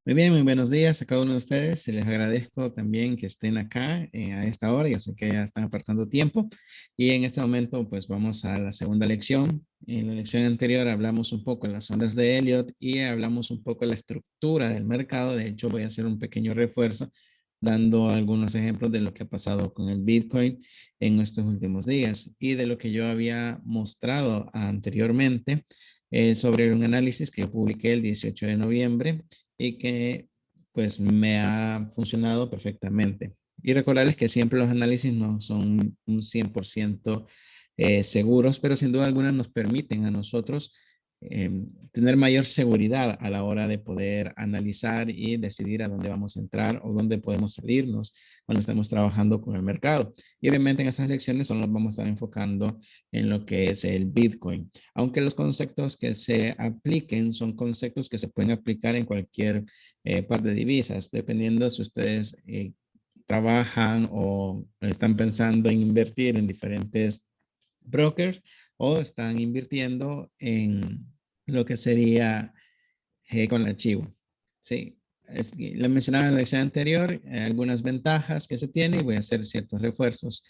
Muy bien, muy buenos días a cada uno de ustedes. Les agradezco también que estén acá a esta hora. Yo sé que ya están apartando tiempo. Y en este momento, pues vamos a la segunda lección. En la lección anterior hablamos un poco de las ondas de Elliott y hablamos un poco de la estructura del mercado. De hecho, voy a hacer un pequeño refuerzo dando algunos ejemplos de lo que ha pasado con el Bitcoin en estos últimos días y de lo que yo había mostrado anteriormente sobre un análisis que yo publiqué el 18 de noviembre y que pues me ha funcionado perfectamente. Y recordarles que siempre los análisis no son un 100% seguros, pero sin duda alguna nos permiten a nosotros eh, tener mayor seguridad a la hora de poder analizar y decidir a dónde vamos a entrar o dónde podemos salirnos cuando estamos trabajando con el mercado. Y obviamente en estas lecciones solo nos vamos a estar enfocando en lo que es el Bitcoin, aunque los conceptos que se apliquen son conceptos que se pueden aplicar en cualquier par de divisas, dependiendo si ustedes trabajan o están pensando en invertir en diferentes brokers o están invirtiendo en lo que sería con el archivo. Sí, le mencionaba en la lección anterior algunas ventajas que se tiene y voy a hacer ciertos refuerzos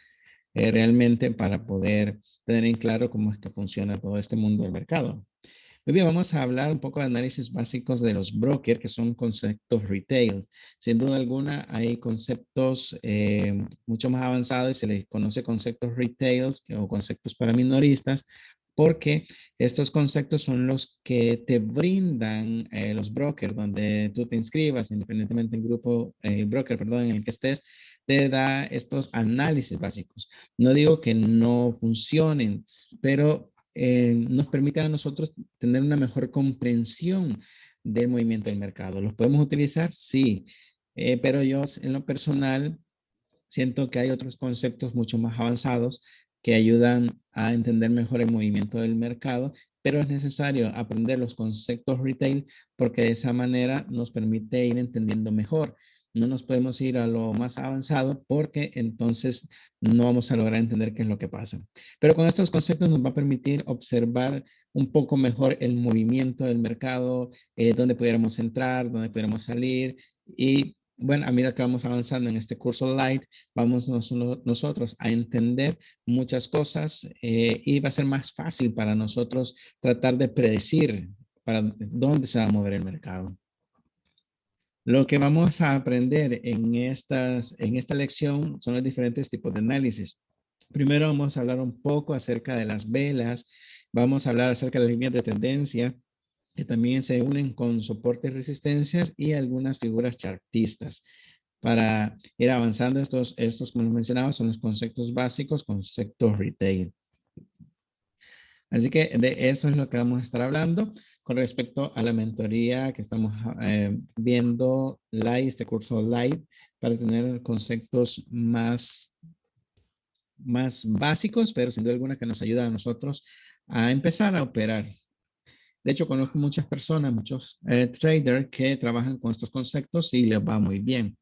realmente para poder tener en claro cómo es que funciona todo este mundo del mercado. Muy bien, vamos a hablar un poco de análisis básicos de los brokers, que son conceptos retail. Sin duda alguna, hay conceptos mucho más avanzados y se les conoce conceptos retails o conceptos para minoristas, porque estos conceptos son los que te brindan los brokers, donde tú te inscribas, independientemente del grupo, el broker, perdón, en el que estés, te da estos análisis básicos. No digo que no funcionen, pero nos permite a nosotros tener una mejor comprensión del movimiento del mercado. ¿Los podemos utilizar? Sí, pero yo en lo personal siento que hay otros conceptos mucho más avanzados que ayudan a entender mejor el movimiento del mercado, pero es necesario aprender los conceptos retail porque de esa manera nos permite ir entendiendo mejor. No nos podemos ir a lo más avanzado porque entonces no vamos a lograr entender qué es lo que pasa. Pero con estos conceptos nos va a permitir observar un poco mejor el movimiento del mercado, dónde pudiéramos entrar, dónde pudiéramos salir y bueno, a medida que vamos avanzando en este curso light, vamos nosotros a entender muchas cosas y va a ser más fácil para nosotros tratar de predecir para dónde se va a mover el mercado. Lo que vamos a aprender en esta lección son los diferentes tipos de análisis. Primero vamos a hablar un poco acerca de las velas, vamos a hablar acerca de las líneas de tendencia, que también se unen con soportes y resistencias y algunas figuras chartistas. Para ir avanzando, estos como les mencionaba, son los conceptos básicos, conceptos retail. Así que de eso es lo que vamos a estar hablando con respecto a la mentoría que estamos viendo live, este curso live, para tener conceptos más básicos, pero sin duda alguna que nos ayuda a nosotros a empezar a operar. De hecho, conozco muchas personas, muchos traders que trabajan con estos conceptos y les va muy bien.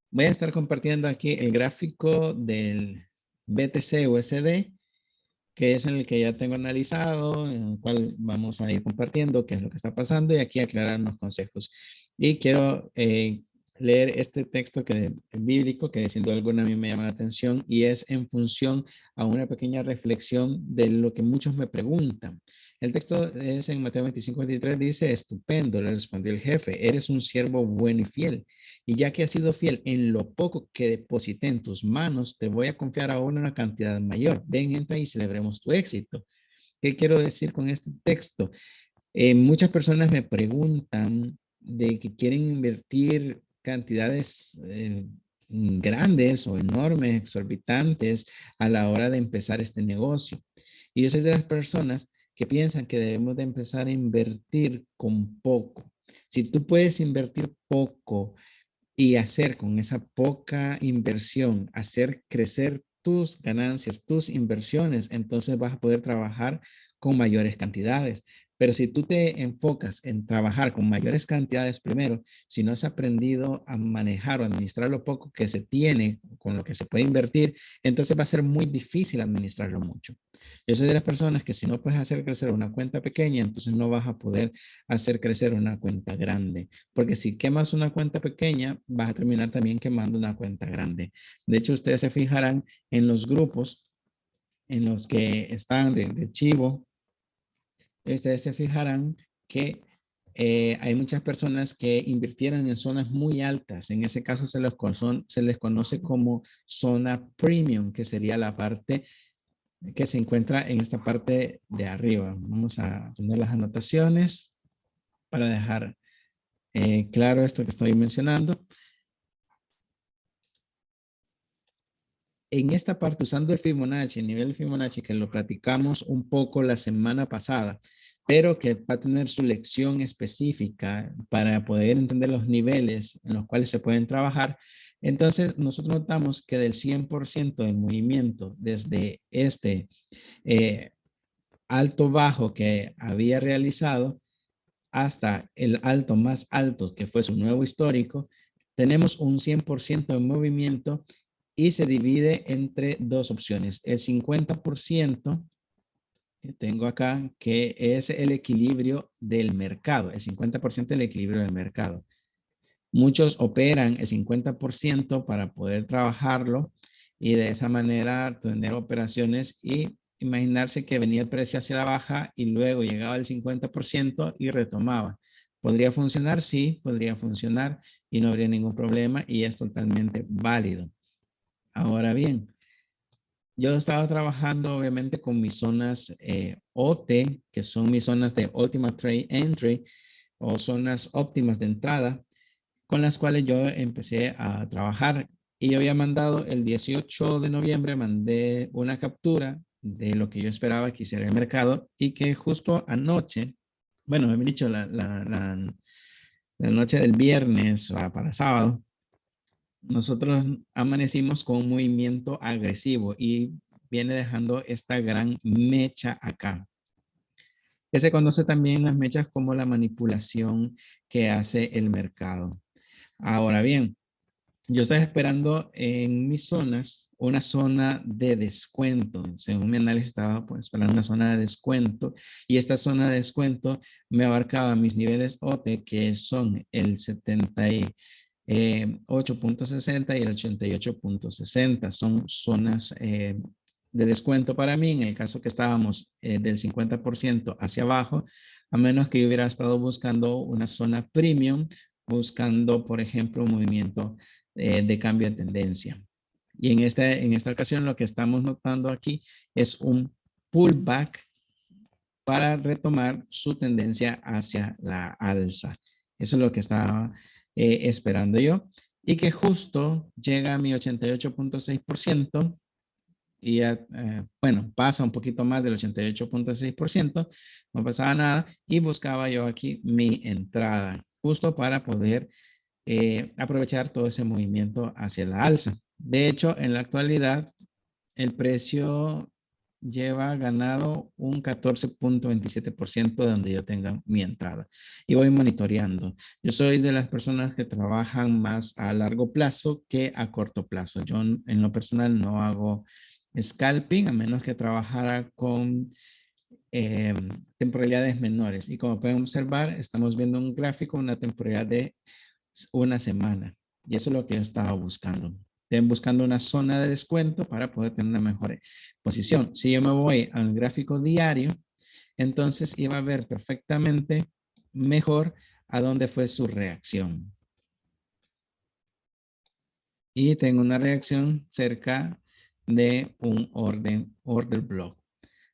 Voy a estar compartiendo aquí el gráfico del BTC USD, que es el que ya tengo analizado, en el cual vamos a ir compartiendo qué es lo que está pasando y aquí aclarar los conceptos. Y quiero leer este texto bíblico que sin duda alguna a mí me llama la atención y es en función a una pequeña reflexión de lo que muchos me preguntan. El texto es en Mateo 25:23, dice, estupendo, le respondió el jefe, eres un siervo bueno y fiel. Y ya que has sido fiel en lo poco que deposité en tus manos, te voy a confiar ahora una cantidad mayor. Ven, entra y celebremos tu éxito. ¿Qué quiero decir con este texto? Muchas personas me preguntan de que quieren invertir cantidades grandes o enormes, exorbitantes a la hora de empezar este negocio. Y yo soy de las personas que piensan que debemos de empezar a invertir con poco. Si tú puedes invertir poco y hacer con esa poca inversión, hacer crecer tus ganancias, tus inversiones, entonces vas a poder trabajar con mayores cantidades. Pero si tú te enfocas en trabajar con mayores cantidades primero, si no has aprendido a manejar o administrar lo poco que se tiene con lo que se puede invertir, entonces va a ser muy difícil administrarlo mucho. Yo soy de las personas que si no puedes hacer crecer una cuenta pequeña, entonces no vas a poder hacer crecer una cuenta grande. Porque si quemas una cuenta pequeña, vas a terminar también quemando una cuenta grande. De hecho, ustedes se fijarán en los grupos en los que están de Chivo, ustedes se fijarán que hay muchas personas que invirtieron en zonas muy altas. En ese caso se les conoce como zona premium, que sería la parte que se encuentra en esta parte de arriba. Vamos a poner las anotaciones para dejar claro esto que estoy mencionando. En esta parte, usando el Fibonacci, el nivel Fibonacci, que lo platicamos un poco la semana pasada, pero que va a tener su lección específica para poder entender los niveles en los cuales se pueden trabajar. Entonces, nosotros notamos que del 100% del movimiento desde este alto bajo que había realizado hasta el alto más alto, que fue su nuevo histórico, tenemos un 100% de movimiento y se divide entre dos opciones. El 50% que tengo acá, que es el equilibrio del mercado, el 50% del equilibrio del mercado. Muchos operan el 50% para poder trabajarlo y de esa manera tener operaciones y imaginarse que venía el precio hacia la baja y luego llegaba al 50% y retomaba. ¿Podría funcionar? Sí, podría funcionar y no habría ningún problema y es totalmente válido. Ahora bien, yo estaba trabajando obviamente con mis zonas OT, que son mis zonas de Ultimate Trade Entry o zonas óptimas de entrada, con las cuales yo empecé a trabajar. Y yo había mandado el 18 de noviembre, mandé una captura de lo que yo esperaba que hiciera el mercado y que justo anoche, bueno, me han dicho la noche del viernes para sábado, nosotros amanecimos con un movimiento agresivo y viene dejando esta gran mecha acá, que se conoce también las mechas como la manipulación que hace el mercado. Ahora bien, yo estaba esperando en mis zonas una zona de descuento. Según mi análisis, estaba pues, esperando una zona de descuento y esta zona de descuento me abarcaba mis niveles OT, que son el 78.60 y el 88.60. Son zonas de descuento para mí en el caso que estábamos del 50% hacia abajo, a menos que yo hubiera estado buscando una zona premium, buscando, por ejemplo, un movimiento de cambio de tendencia. Y en esta ocasión lo que estamos notando aquí es un pullback para retomar su tendencia hacia la alza. Eso es lo que estaba esperando yo. Y que justo llega a mi 88.6% y ya, bueno, pasa un poquito más del 88.6%, no pasaba nada y buscaba yo aquí mi entrada, justo para poder aprovechar todo ese movimiento hacia la alza. De hecho, en la actualidad, el precio lleva ganado un 14.27% de donde yo tenga mi entrada y voy monitoreando. Yo soy de las personas que trabajan más a largo plazo que a corto plazo. Yo en lo personal no hago scalping a menos que trabajara con eh, temporalidades menores. Y como pueden observar, estamos viendo un gráfico, una temporalidad de una semana. Y eso es lo que yo estaba buscando. Estoy buscando una zona de descuento para poder tener una mejor posición. Si yo me voy al gráfico diario, entonces iba a ver perfectamente mejor a dónde fue su reacción. Y tengo una reacción cerca de un order block.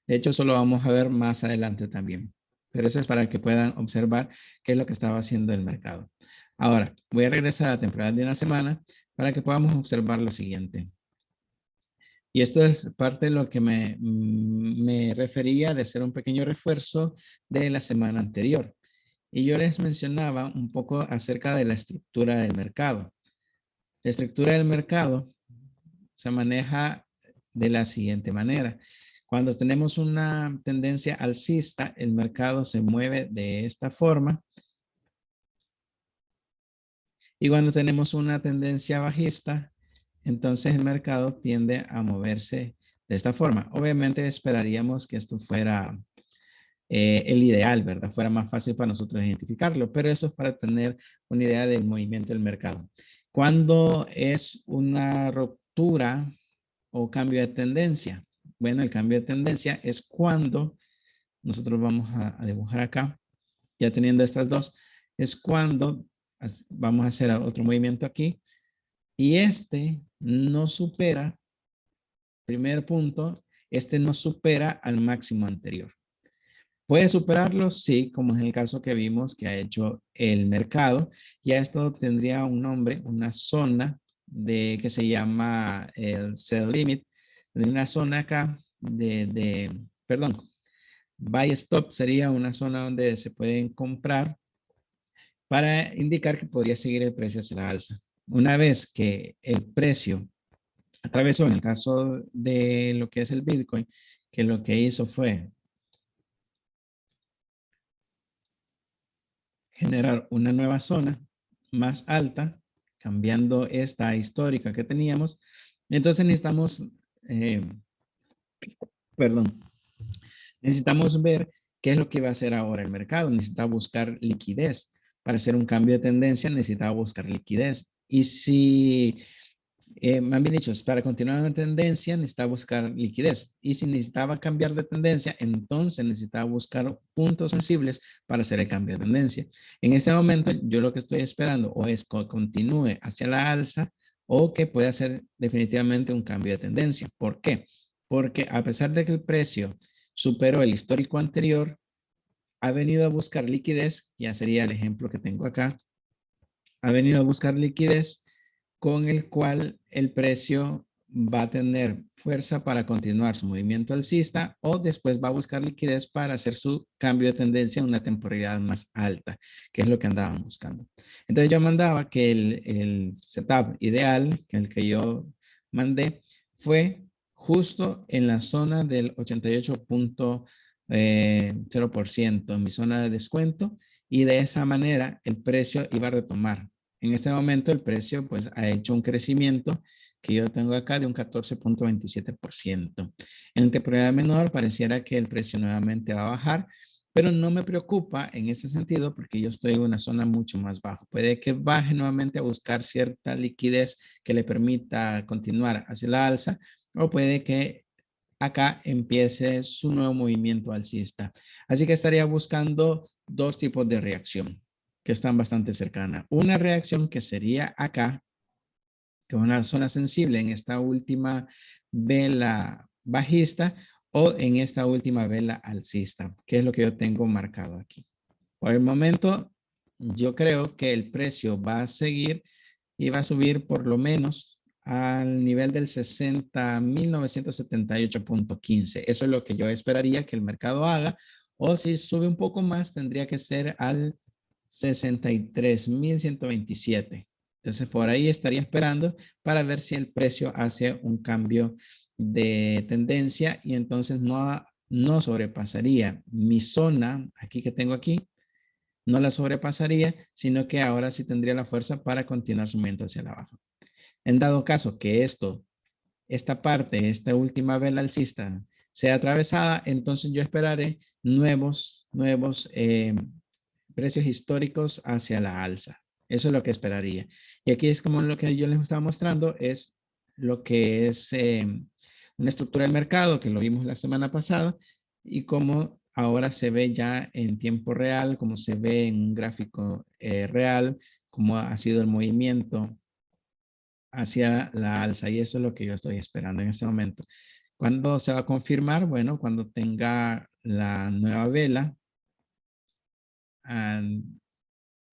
De hecho, eso lo vamos a ver más adelante también. Pero eso es para que puedan observar qué es lo que estaba haciendo el mercado. Ahora, voy a regresar a la temporada de una semana para que podamos observar lo siguiente. Y esto es parte de lo que me refería de hacer un pequeño refuerzo de la semana anterior. Y yo les mencionaba un poco acerca de la estructura del mercado. La estructura del mercado se maneja de la siguiente manera. Cuando tenemos una tendencia alcista, el mercado se mueve de esta forma. Y cuando tenemos una tendencia bajista, entonces el mercado tiende a moverse de esta forma. Obviamente esperaríamos que esto fuera el ideal, ¿verdad? Fuera más fácil para nosotros identificarlo, pero eso es para tener una idea del movimiento del mercado. ¿Cuándo es una ruptura o cambio de tendencia? Bueno, el cambio de tendencia es cuando nosotros vamos a dibujar acá, ya teniendo estas dos, es cuando vamos a hacer otro movimiento aquí y este no supera, primer punto, este no supera al máximo anterior. ¿Puede superarlo? Sí, como es el caso que vimos que ha hecho el mercado. Ya esto tendría un nombre, una zona que se llama el sell limit. De una zona acá perdón, buy stop sería una zona donde se pueden comprar para indicar que podría seguir el precio hacia la alza. Una vez que el precio atravesó, en el caso de lo que es el Bitcoin, que lo que hizo fue generar una nueva zona más alta, cambiando esta histórica que teníamos. Entonces necesitamos, eh, perdón, necesitamos ver qué es lo que va a hacer ahora el mercado. Necesita buscar liquidez. Para hacer un cambio de tendencia necesita buscar liquidez. Y si me han dicho, para continuar una tendencia necesitaba buscar liquidez. Y si necesitaba cambiar de tendencia, entonces necesitaba buscar puntos sensibles para hacer el cambio de tendencia. En este momento, yo lo que estoy esperando o es que continúe hacia la alza o que pueda hacer definitivamente un cambio de tendencia. ¿Por qué? Porque a pesar de que el precio superó el histórico anterior, ha venido a buscar liquidez, ya sería el ejemplo que tengo acá, ha venido a buscar liquidez con el cual el precio va a tener fuerza para continuar su movimiento alcista o después va a buscar liquidez para hacer su cambio de tendencia en una temporalidad más alta, que es lo que andaban buscando. Entonces yo mandaba que el setup ideal, que el que yo mandé, fue justo en la zona del 88.0%, en mi zona de descuento, y de esa manera el precio iba a retomar. En este momento el precio pues ha hecho un crecimiento que yo tengo acá de un 14.27%. En temporada menor pareciera que el precio nuevamente va a bajar, pero no me preocupa en ese sentido porque yo estoy en una zona mucho más baja. Puede que baje nuevamente a buscar cierta liquidez que le permita continuar hacia la alza o puede que acá empiece su nuevo movimiento alcista. Así que estaría buscando dos tipos de reacción que están bastante cercanas. Una reacción que sería acá, que es una zona sensible en esta última vela bajista o en esta última vela alcista, que es lo que yo tengo marcado aquí. Por el momento, yo creo que el precio va a seguir y va a subir por lo menos al nivel del 60.978.15. Eso es lo que yo esperaría que el mercado haga. O si sube un poco más, tendría que ser al 63.127. Entonces, por ahí estaría esperando para ver si el precio hace un cambio de tendencia y entonces no sobrepasaría mi zona, aquí que tengo aquí, no la sobrepasaría, sino que ahora sí tendría la fuerza para continuar su movimiento hacia la baja. En dado caso que esta parte, esta última vela alcista sea atravesada, entonces yo esperaré nuevos precios históricos hacia la alza. Eso es lo que esperaría. Y aquí es como lo que yo les estaba mostrando, es lo que es una estructura del mercado, que lo vimos la semana pasada, y cómo ahora se ve ya en tiempo real, cómo se ve en un gráfico real, cómo ha sido el movimiento hacia la alza. Y eso es lo que yo estoy esperando en este momento. ¿Cuándo se va a confirmar? Bueno, cuando tenga la nueva vela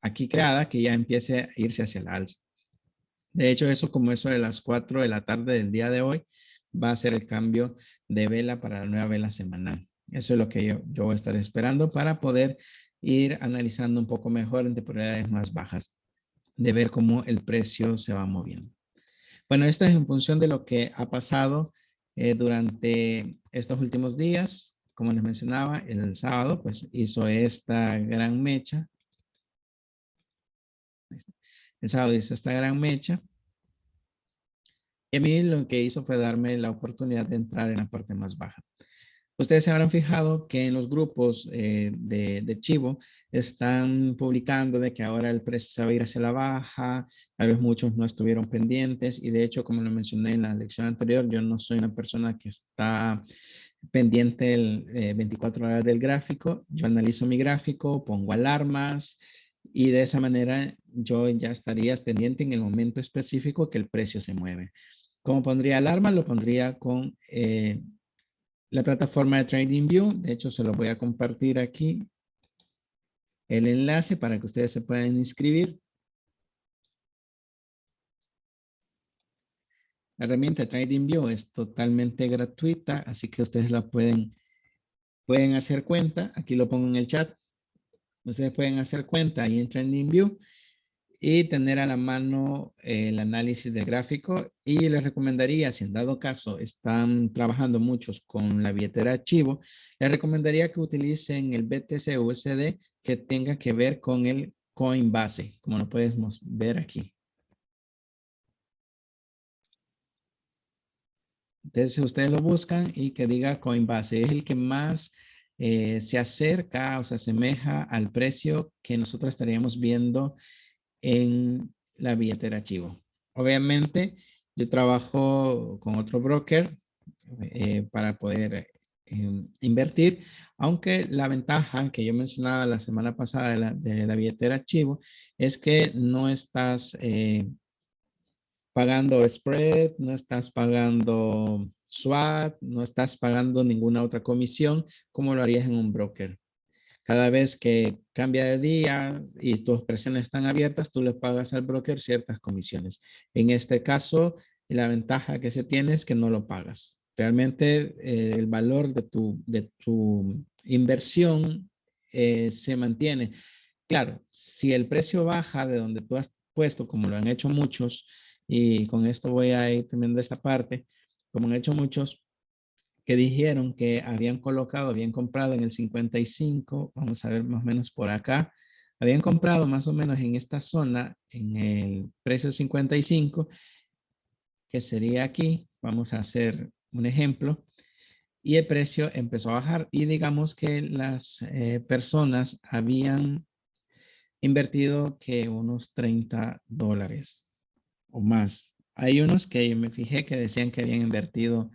aquí creada, que ya empiece a irse hacia la alza. De hecho, eso como eso de las 4 de la tarde del día de hoy, va a ser el cambio de vela para la nueva vela semanal. Eso es lo que yo voy a estar esperando para poder ir analizando un poco mejor en temporalidades más bajas, de ver cómo el precio se va moviendo. Bueno, esto es en función de lo que ha pasado durante estos últimos días. Como les mencionaba, el sábado pues hizo esta gran mecha. El sábado hizo esta gran mecha Y a mí lo que hizo fue darme la oportunidad de entrar en la parte más baja. Ustedes se habrán fijado que en los grupos de Chivo están publicando de que ahora el precio se va a ir hacia la baja, tal vez muchos no estuvieron pendientes y de hecho, como lo mencioné en la lección anterior, yo no soy una persona que está pendiente el 24 horas del gráfico, yo analizo mi gráfico, pongo alarmas y de esa manera yo ya estaría pendiente en el momento específico que el precio se mueve. ¿Cómo pondría alarma? Lo pondría con la plataforma de TradingView. De hecho, se lo voy a compartir aquí el enlace para que ustedes se puedan inscribir. La herramienta TradingView es totalmente gratuita, así que ustedes la pueden hacer cuenta. Aquí lo pongo en el chat. Ustedes pueden hacer cuenta ahí en TradingView y tener a la mano el análisis del gráfico. Y les recomendaría, si en dado caso están trabajando muchos con la billetera archivo, les recomendaría que utilicen el BTC USD que tenga que ver con el Coinbase, como lo podemos ver aquí. Entonces, ustedes lo buscan y que diga Coinbase. Es el que más se acerca o se asemeja al precio que nosotros estaríamos viendo en la billetera Chivo. Obviamente, yo trabajo con otro broker para poder invertir, aunque la ventaja que yo mencionaba la semana pasada de la billetera Chivo es que no estás pagando spread, no estás pagando SWAT, no estás pagando ninguna otra comisión como lo harías en un broker. Cada vez que cambia de día y tus presiones están abiertas, tú le pagas al broker ciertas comisiones. En este caso, la ventaja que se tiene es que no lo pagas. Realmente el valor de tu inversión se mantiene. Claro, si el precio baja de donde tú has puesto, como lo han hecho muchos, y con esto voy a ir terminando esta parte, como han hecho muchos, que dijeron que habían colocado, habían comprado en el 55, vamos a ver más o menos por acá, habían comprado más o menos en esta zona, en el precio 55, que sería aquí, vamos a hacer un ejemplo, y el precio empezó a bajar y digamos que las personas habían invertido que unos $30 o más. Hay unos que yo me fijé que decían que habían invertido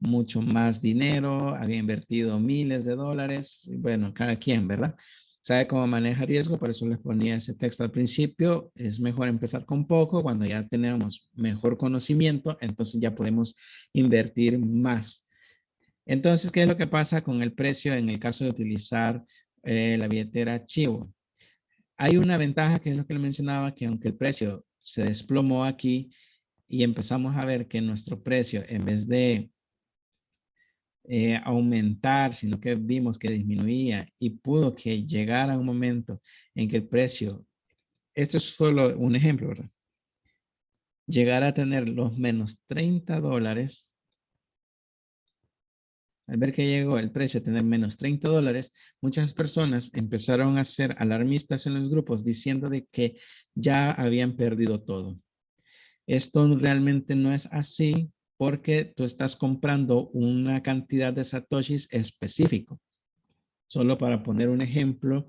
mucho más dinero, había invertido miles de dólares. Bueno, cada quien, ¿verdad? Sabe cómo maneja riesgo, por eso les ponía ese texto al principio. Es mejor empezar con poco, cuando ya tenemos mejor conocimiento, entonces ya podemos invertir más. Entonces, ¿qué es lo que pasa con el precio en el caso de utilizar la billetera Chivo? Hay una ventaja que es lo que le mencionaba, que aunque el precio se desplomó aquí y empezamos a ver que nuestro precio, en vez de aumentar, sino que vimos que disminuía y pudo que llegara un momento en que el precio, esto es solo un ejemplo, ¿verdad? Llegara a tener los menos $30, al ver que llegó el precio a tener menos $30, muchas personas empezaron a ser alarmistas en los grupos diciendo de que ya habían perdido todo. Esto realmente no es así porque tú estás comprando una cantidad de satoshis específico. Solo para poner un ejemplo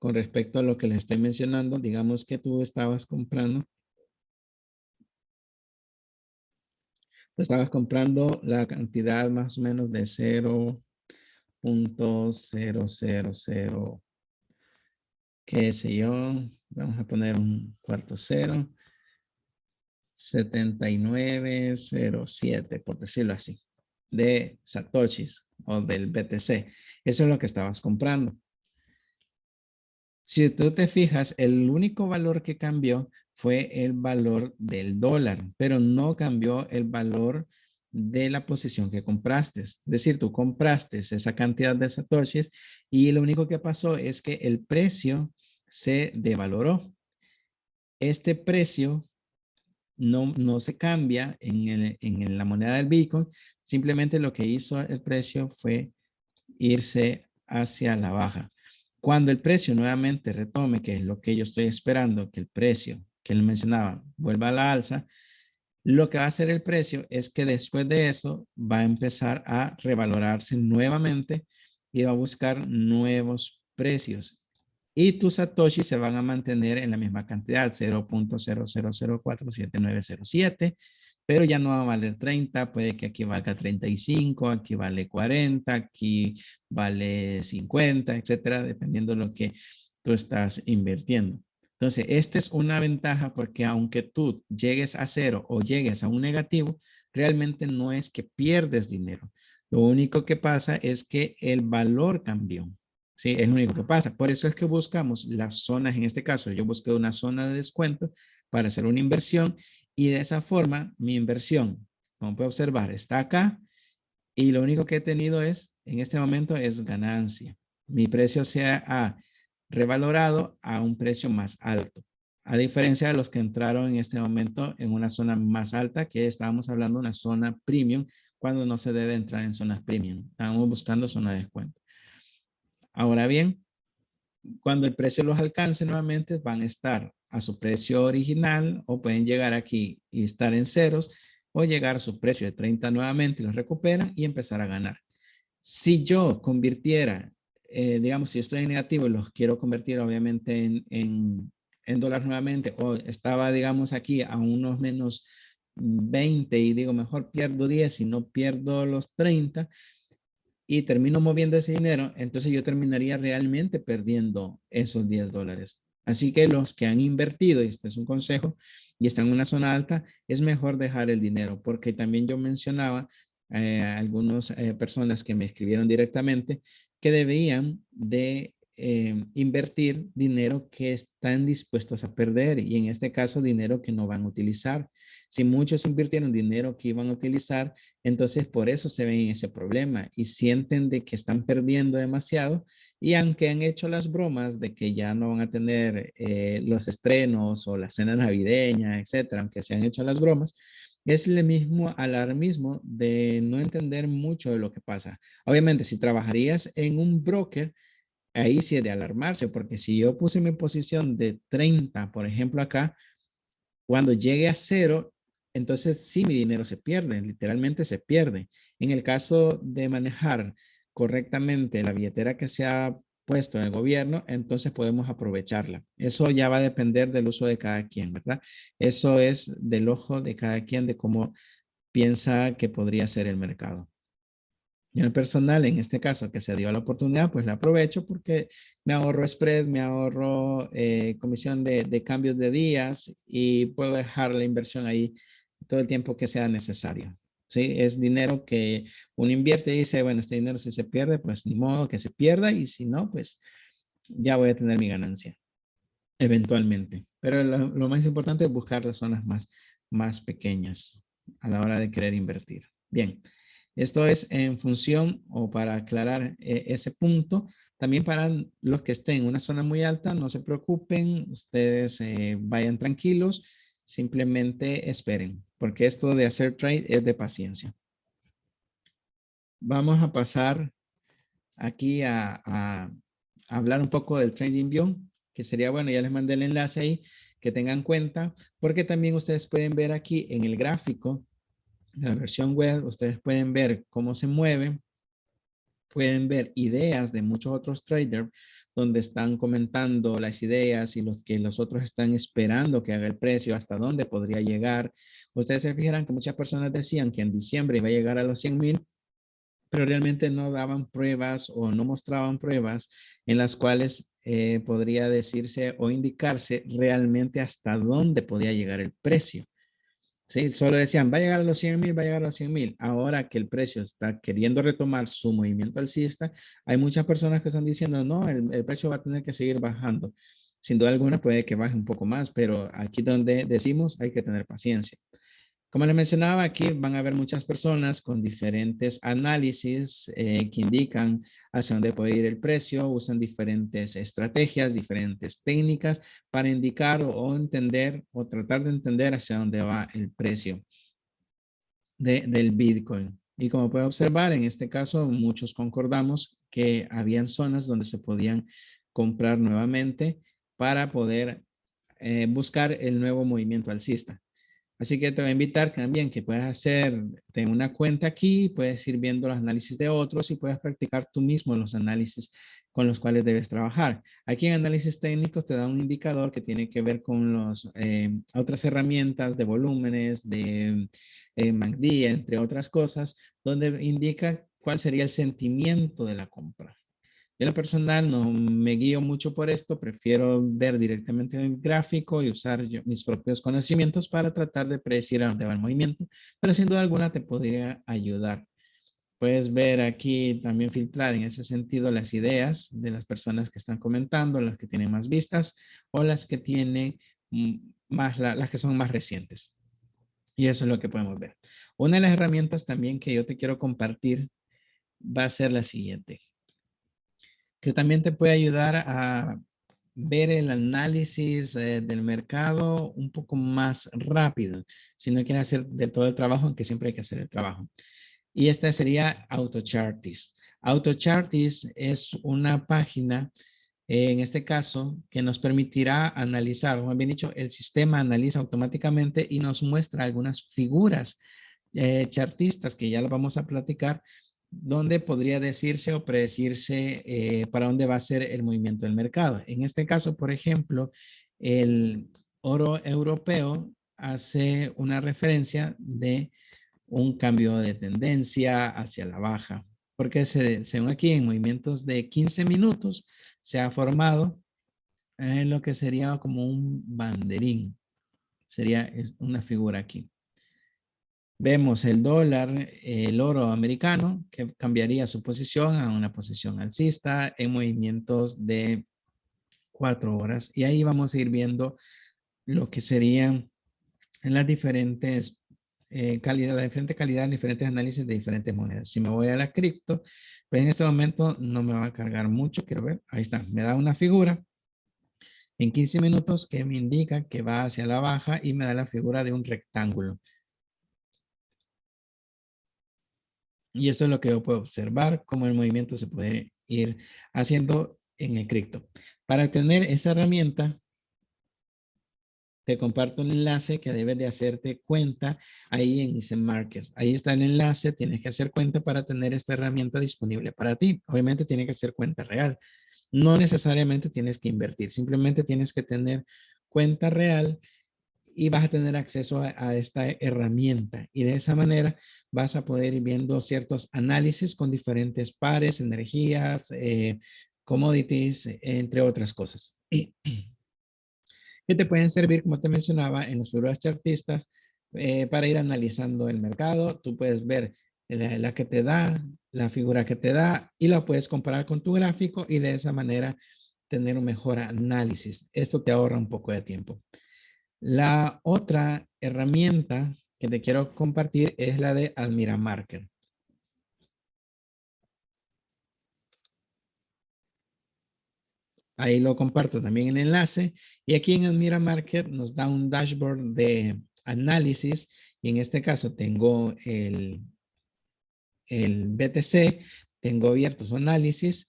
con respecto a lo que les estoy mencionando, digamos que tú estabas comprando la cantidad más o menos de 0.000, qué sé yo, vamos a poner un cuarto cero, 7907, por decirlo así, de satoshis o del BTC. Eso es lo que estabas comprando. Si tú te fijas, el único valor que cambió fue el valor del dólar, pero no cambió el valor de la posición que compraste. Es decir, tú compraste esa cantidad de satoshis y lo único que pasó es que el precio se devaloró. Este precio no se cambia en la moneda del Bitcoin, simplemente lo que hizo el precio fue irse hacia la baja. Cuando el precio nuevamente retome, que es lo que yo estoy esperando, que el precio que él mencionaba vuelva a la alza, Lo que va a hacer el precio es que después de eso va a empezar a revalorarse nuevamente y va a buscar nuevos precios. Y tus satoshi se van a mantener en la misma cantidad, 0.00047907, pero ya no va a valer 30, puede que aquí valga 35, aquí vale 40, aquí vale 50, etcétera, dependiendo de lo que tú estás invirtiendo. Entonces, esta es una ventaja porque aunque tú llegues a cero o llegues a un negativo, realmente no es que pierdes dinero. Lo único que pasa es que el valor cambió. Sí, es lo único que pasa. Por eso es que buscamos las zonas, en este caso, yo busqué una zona de descuento para hacer una inversión y de esa forma mi inversión, como puede observar, está acá y lo único que he tenido es, en este momento, es ganancia. Mi precio se ha revalorado a un precio más alto. A diferencia de los que entraron en este momento en una zona más alta, que estábamos hablando de una zona premium, cuando no se debe entrar en zonas premium. Estamos buscando zona de descuento. Ahora bien, cuando el precio los alcance nuevamente, van a estar a su precio original o pueden llegar aquí y estar en ceros o llegar a su precio de 30 nuevamente, los recuperan y empezar a ganar. Si yo convirtiera, digamos, si estoy en negativo y los quiero convertir obviamente en dólares nuevamente, o estaba, digamos, aquí a unos menos 20 y digo, mejor pierdo 10 y no pierdo los 30 y termino moviendo ese dinero, entonces yo terminaría realmente perdiendo esos 10 dólares. Así que los que han invertido, y este es un consejo, y están en una zona alta, es mejor dejar el dinero, porque también yo mencionaba algunas personas que me escribieron directamente que debían de invertir dinero que están dispuestos a perder y en este caso dinero que no van a utilizar. Si muchos invirtieron dinero que iban a utilizar, entonces por eso se ven en ese problema y sienten de que están perdiendo demasiado y aunque han hecho las bromas de que ya no van a tener los estrenos o la cena navideña, etcétera, aunque se han hecho las bromas, es el mismo alarmismo de no entender mucho de lo que pasa. Obviamente, si trabajarías en un broker, ahí sí es de alarmarse, porque si yo puse mi posición de 30, por ejemplo, acá, cuando llegue a cero, entonces sí mi dinero se pierde, literalmente se pierde. En el caso de manejar correctamente la billetera que se ha puesto en el gobierno, entonces podemos aprovecharla. Eso ya va a depender del uso de cada quien, ¿verdad? Eso es del ojo de cada quien, de cómo piensa que podría ser el mercado. Yo en el personal, en este caso, que se dio la oportunidad, pues la aprovecho porque me ahorro spread, me ahorro comisión de cambios de días y puedo dejar la inversión ahí todo el tiempo que sea necesario. Sí, es dinero que uno invierte y dice, bueno, este dinero si se pierde, pues ni modo que se pierda y si no, pues ya voy a tener mi ganancia eventualmente. Pero lo más importante es buscar las zonas más pequeñas a la hora de querer invertir. Bien. Esto es en función o para aclarar ese punto. También para los que estén en una zona muy alta, no se preocupen, ustedes vayan tranquilos, simplemente esperen, porque esto de hacer trade es de paciencia. Vamos a pasar aquí a hablar un poco del TradingView, que sería bueno, ya les mandé el enlace ahí, que tengan cuenta, porque también ustedes pueden ver aquí en el gráfico de la versión web, ustedes pueden ver cómo se mueve, pueden ver ideas de muchos otros traders donde están comentando las ideas y los que los otros están esperando que haga el precio, hasta dónde podría llegar. Ustedes se fijarán que muchas personas decían que en diciembre iba a llegar a los 100,000, pero realmente no daban pruebas o no mostraban pruebas en las cuales podría decirse o indicarse realmente hasta dónde podía llegar el precio. Sí, solo decían, va a llegar a los 100,000, va a llegar a los 100,000. Ahora que el precio está queriendo retomar su movimiento alcista, hay muchas personas que están diciendo, no, el precio va a tener que seguir bajando. Sin duda alguna puede que baje un poco más, pero aquí donde decimos hay que tener paciencia. Como les mencionaba, aquí van a haber muchas personas con diferentes análisis que indican hacia dónde puede ir el precio, usan diferentes estrategias, diferentes técnicas para indicar o entender o tratar de entender hacia dónde va el precio del Bitcoin. Y como puede observar, en este caso muchos concordamos que habían zonas donde se podían comprar nuevamente para poder buscar el nuevo movimiento alcista. Así que te voy a invitar también que puedas hacer, ten una cuenta aquí, puedes ir viendo los análisis de otros y puedes practicar tú mismo los análisis con los cuales debes trabajar. Aquí en análisis técnicos te da un indicador que tiene que ver con otras herramientas de volúmenes, de MACD, entre otras cosas, donde indica cuál sería el sentimiento de la compra. Yo en lo personal no me guío mucho por esto, prefiero ver directamente el gráfico y usar mis propios conocimientos para tratar de predecir a dónde va el movimiento, pero sin duda alguna te podría ayudar. Puedes ver aquí también filtrar en ese sentido las ideas de las personas que están comentando, las que tienen más vistas o las que tienen las que son más recientes. Y eso es lo que podemos ver. Una de las herramientas también que yo te quiero compartir va a ser la siguiente, que también te puede ayudar a ver el análisis del mercado un poco más rápido, si no quieres hacer de todo el trabajo, aunque siempre hay que hacer el trabajo. Y esta sería AutoChartis. AutoChartis es una página, en este caso, que nos permitirá analizar, o bien dicho, el sistema analiza automáticamente y nos muestra algunas figuras chartistas que ya lo vamos a platicar, donde podría decirse o predecirse para dónde va a ser el movimiento del mercado. En este caso, por ejemplo, el oro europeo hace una referencia de un cambio de tendencia hacia la baja, porque según aquí en movimientos de 15 minutos se ha formado lo que sería como un banderín, sería una figura aquí. Vemos el dólar, el oro americano, que cambiaría su posición a una posición alcista en movimientos de 4 horas. Y ahí vamos a ir viendo lo que serían en las diferentes calidad, la diferente calidad, diferentes análisis de diferentes monedas. Si me voy a la cripto, pues en este momento no me va a cargar mucho. Quiero ver, ahí está, me da una figura en 15 minutos que me indica que va hacia la baja y me da la figura de un rectángulo. Y eso es lo que yo puedo observar, cómo el movimiento se puede ir haciendo en el cripto. Para tener esa herramienta, te comparto un enlace que debes de hacerte cuenta ahí en Easy Market. Ahí está el enlace, tienes que hacer cuenta para tener esta herramienta disponible para ti. Obviamente tiene que ser cuenta real. No necesariamente tienes que invertir, simplemente tienes que tener cuenta real y vas a tener acceso a esta herramienta. Y de esa manera vas a poder ir viendo ciertos análisis con diferentes pares, energías, commodities, entre otras cosas. Que te pueden servir, como te mencionaba, en los figuras chartistas para ir analizando el mercado. Tú puedes ver la que te da, la figura que te da y la puedes comparar con tu gráfico y de esa manera tener un mejor análisis. Esto te ahorra un poco de tiempo. La otra herramienta que te quiero compartir es la de Admira Market. Ahí lo comparto también en el enlace. Y aquí en Admira Market nos da un dashboard de análisis. Y en este caso tengo el BTC, tengo abierto su análisis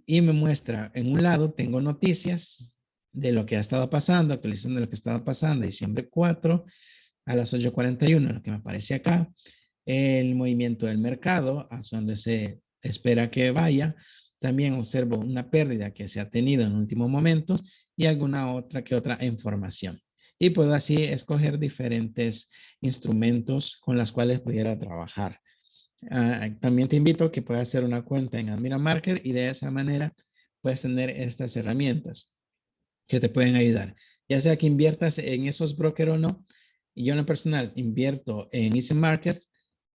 y me muestra en un lado, tengo noticias de lo que ha estado pasando, actualización de lo que estaba pasando, diciembre 4 a las 8:41, lo que me aparece acá, el movimiento del mercado, hacia donde se espera que vaya. También observo una pérdida que se ha tenido en últimos momentos y alguna otra que otra información. Y puedo así escoger diferentes instrumentos con las cuales pudiera trabajar. También te invito a que puedas hacer una cuenta en Admira Market y de esa manera puedes tener estas herramientas que te pueden ayudar. Ya sea que inviertas en esos brokers o no. Y yo en lo personal invierto en Easy Market,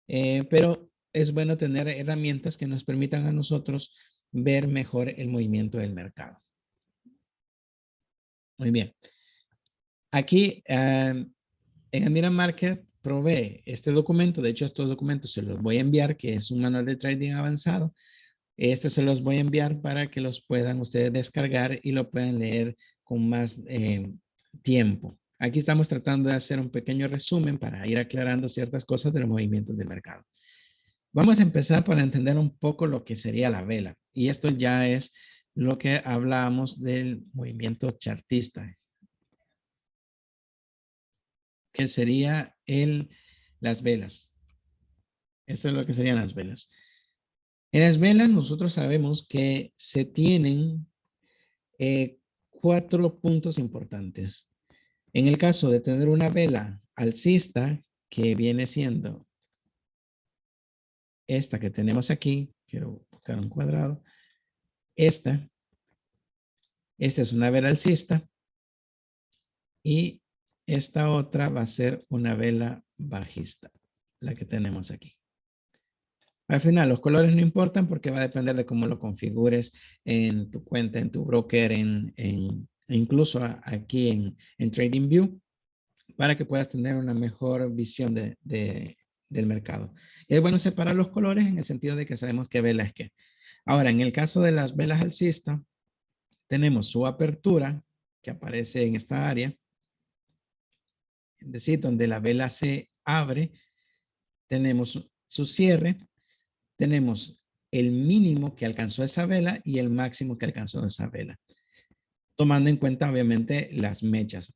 pero es bueno tener herramientas que nos permitan a nosotros ver mejor el movimiento del mercado. Muy bien. Aquí en Admira Market provee este documento. De hecho, estos documentos se los voy a enviar, que es un manual de trading avanzado. Estos se los voy a enviar para que los puedan ustedes descargar y lo puedan leer con más tiempo. Aquí estamos tratando de hacer un pequeño resumen para ir aclarando ciertas cosas de los movimientos del mercado. Vamos a empezar para entender un poco lo que sería la vela. Y esto ya es lo que hablábamos del movimiento chartista. que sería las velas. Esto es lo que serían las velas. En las velas nosotros sabemos que se tienen 4 puntos importantes. En el caso de tener una vela alcista, que viene siendo esta que tenemos aquí, quiero buscar un cuadrado, esta es una vela alcista y esta otra va a ser una vela bajista, la que tenemos aquí. Al final, los colores no importan porque va a depender de cómo lo configures en tu cuenta, en tu broker, incluso aquí en TradingView, para que puedas tener una mejor visión del mercado. Es bueno separar los colores en el sentido de que sabemos qué vela es qué. Ahora, en el caso de las velas alcista, tenemos su apertura, que aparece en esta área, es decir, donde la vela se abre, tenemos su cierre, tenemos el mínimo que alcanzó esa vela y el máximo que alcanzó esa vela, tomando en cuenta obviamente las mechas.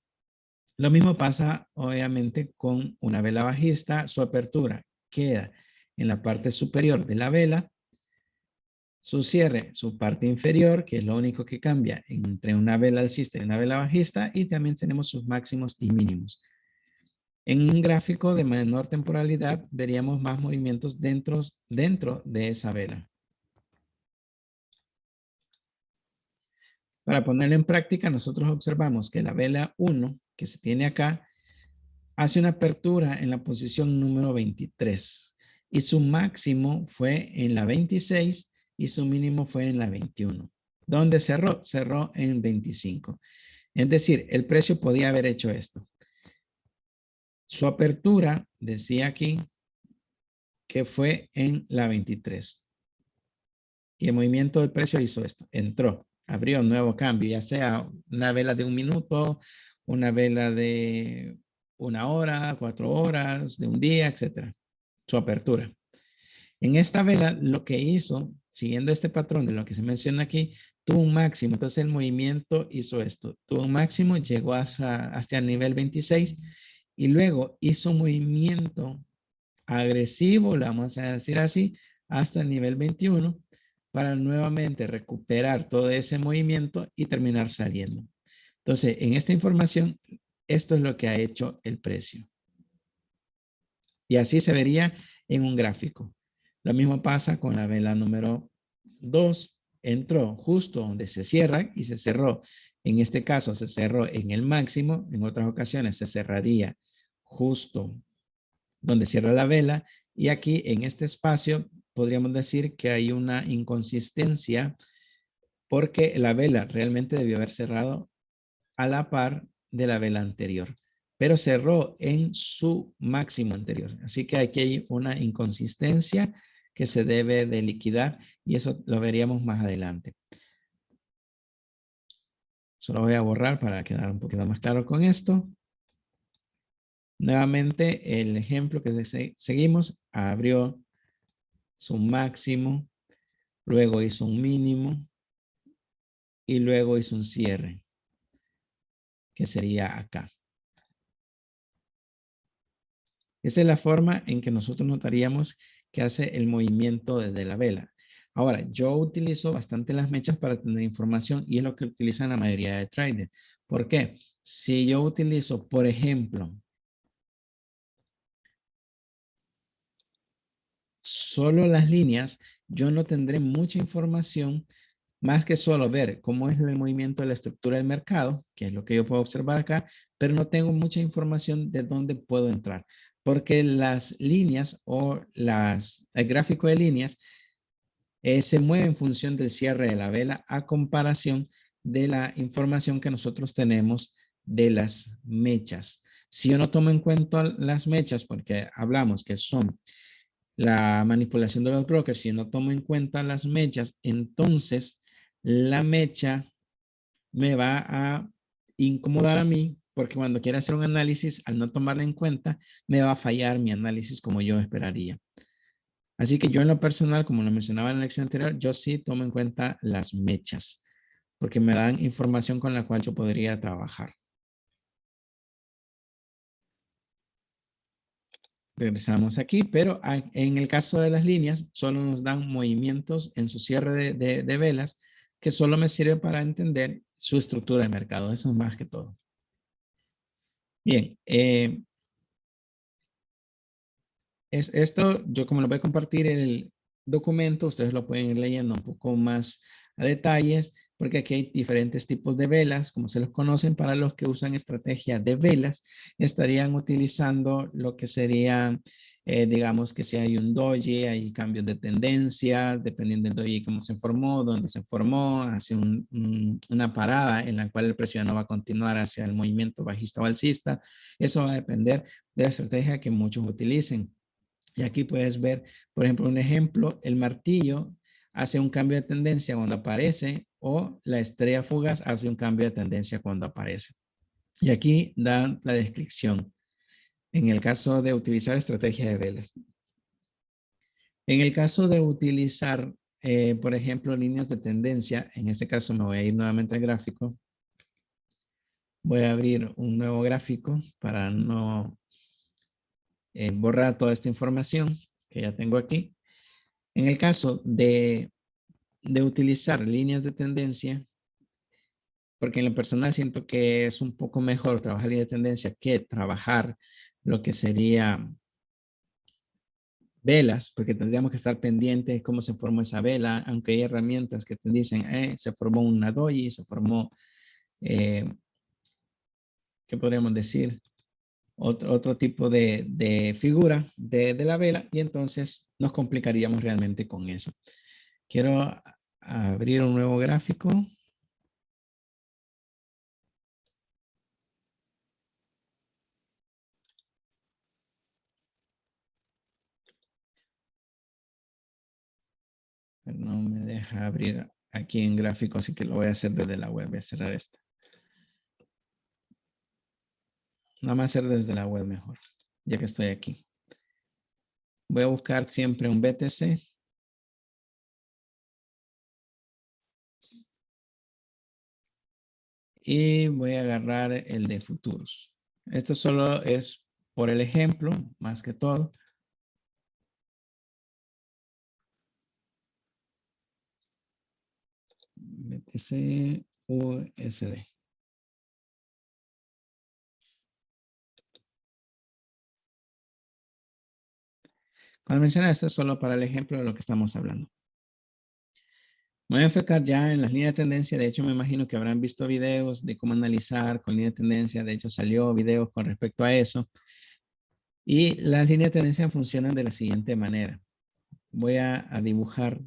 Lo mismo pasa obviamente con una vela bajista, su apertura queda en la parte superior de la vela, su cierre, su parte inferior, que es lo único que cambia entre una vela alcista y una vela bajista, y también tenemos sus máximos y mínimos. En un gráfico de menor temporalidad veríamos más movimientos dentro de esa vela. Para ponerlo en práctica, nosotros observamos que la vela 1, que se tiene acá, hace una apertura en la posición número 23 y su máximo fue en la 26 y su mínimo fue en la 21. ¿Dónde cerró? Cerró en 25. Es decir, el precio podía haber hecho esto. Su apertura, decía aquí, que fue en la 23. Y el movimiento del precio hizo esto. Entró, abrió un nuevo cambio, ya sea una vela de 1 minuto, una vela de 1 hora, 4 horas, de un día, etcétera. Su apertura. En esta vela, lo que hizo, siguiendo este patrón de lo que se menciona aquí, tuvo un máximo. Entonces el movimiento hizo esto. Tuvo un máximo, llegó hasta el nivel 26 y luego hizo un movimiento agresivo, lo vamos a decir así, hasta el nivel 21 para nuevamente recuperar todo ese movimiento y terminar saliendo. Entonces, en esta información, esto es lo que ha hecho el precio. Y así se vería en un gráfico. Lo mismo pasa con la vela número 2. Entró justo donde se cierra y se cerró. En este caso se cerró en el máximo. En otras ocasiones se cerraría justo donde cierra la vela. Y aquí en este espacio podríamos decir que hay una inconsistencia porque la vela realmente debió haber cerrado a la par de la vela anterior, pero cerró en su máximo anterior. Así que aquí hay una inconsistencia que se debe de liquidar y eso lo veríamos más adelante. Solo voy a borrar para quedar un poquito más claro con esto. Nuevamente, el ejemplo que seguimos abrió su máximo, luego hizo un mínimo y luego hizo un cierre, que sería acá. Esa es la forma en que nosotros notaríamos que hace el movimiento desde la vela. Ahora, yo utilizo bastante las mechas para tener información y es lo que utilizan la mayoría de traders. ¿Por qué? Si yo utilizo, por ejemplo, solo las líneas, yo no tendré mucha información más que solo ver cómo es el movimiento de la estructura del mercado, que es lo que yo puedo observar acá, pero no tengo mucha información de dónde puedo entrar, porque las líneas o el gráfico de líneas se mueve en función del cierre de la vela a comparación de la información que nosotros tenemos de las mechas. Si yo no tomo en cuenta las mechas, porque hablamos que son la manipulación de los brokers, si yo no tomo en cuenta las mechas, entonces la mecha me va a incomodar a mí porque cuando quiera hacer un análisis, al no tomarla en cuenta, me va a fallar mi análisis como yo esperaría. Así que yo en lo personal, como lo mencionaba en la lección anterior, yo sí tomo en cuenta las mechas porque me dan información con la cual yo podría trabajar. Regresamos aquí, pero en el caso de las líneas, solo nos dan movimientos en su cierre de velas, que solo me sirve para entender su estructura de mercado. Eso es más que todo. Bien, esto yo como lo voy a compartir en el documento, ustedes lo pueden ir leyendo un poco más a detalles, porque aquí hay diferentes tipos de velas, como se los conocen. Para los que usan estrategia de velas, estarían utilizando lo que sería, digamos que si hay un doji, hay cambios de tendencia, dependiendo del doji cómo se formó, dónde se formó, hace una parada en la cual el precio no va a continuar hacia el movimiento bajista o alcista. Eso va a depender de la estrategia que muchos utilicen. Y aquí puedes ver, por ejemplo, un ejemplo, el martillo hace un cambio de tendencia cuando aparece o la estrella fugaz hace un cambio de tendencia cuando aparece. Y aquí dan la descripción en el caso de utilizar estrategia de velas. En el caso de utilizar, por ejemplo, líneas de tendencia, en este caso me voy a ir nuevamente al gráfico. Voy a abrir un nuevo gráfico para no borrar toda esta información que ya tengo aquí. En el caso de utilizar líneas de tendencia, porque en lo personal siento que es un poco mejor trabajar líneas de tendencia que trabajar lo que sería velas, porque tendríamos que estar pendientes de cómo se formó esa vela, aunque hay herramientas que te dicen, se formó una doji, se formó, ¿qué podríamos decir? Otro tipo de figura de la vela, y entonces nos complicaríamos realmente con eso. Quiero abrir un nuevo gráfico. No me deja abrir aquí en gráfico, así que lo voy a hacer desde la web. Voy a cerrar esta. Nada más hacer desde la web mejor, ya que estoy aquí. Voy a buscar siempre un BTC. Y voy a agarrar el de futuros. Esto solo es por el ejemplo, más que todo. BTC USD. Cuando menciona esto es solo para el ejemplo de lo que estamos hablando. Me voy a enfocar ya en las líneas de tendencia. De hecho, me imagino que habrán visto videos de cómo analizar con líneas de tendencia. De hecho, salió videos con respecto a eso. Y las líneas de tendencia funcionan de la siguiente manera. Voy a dibujar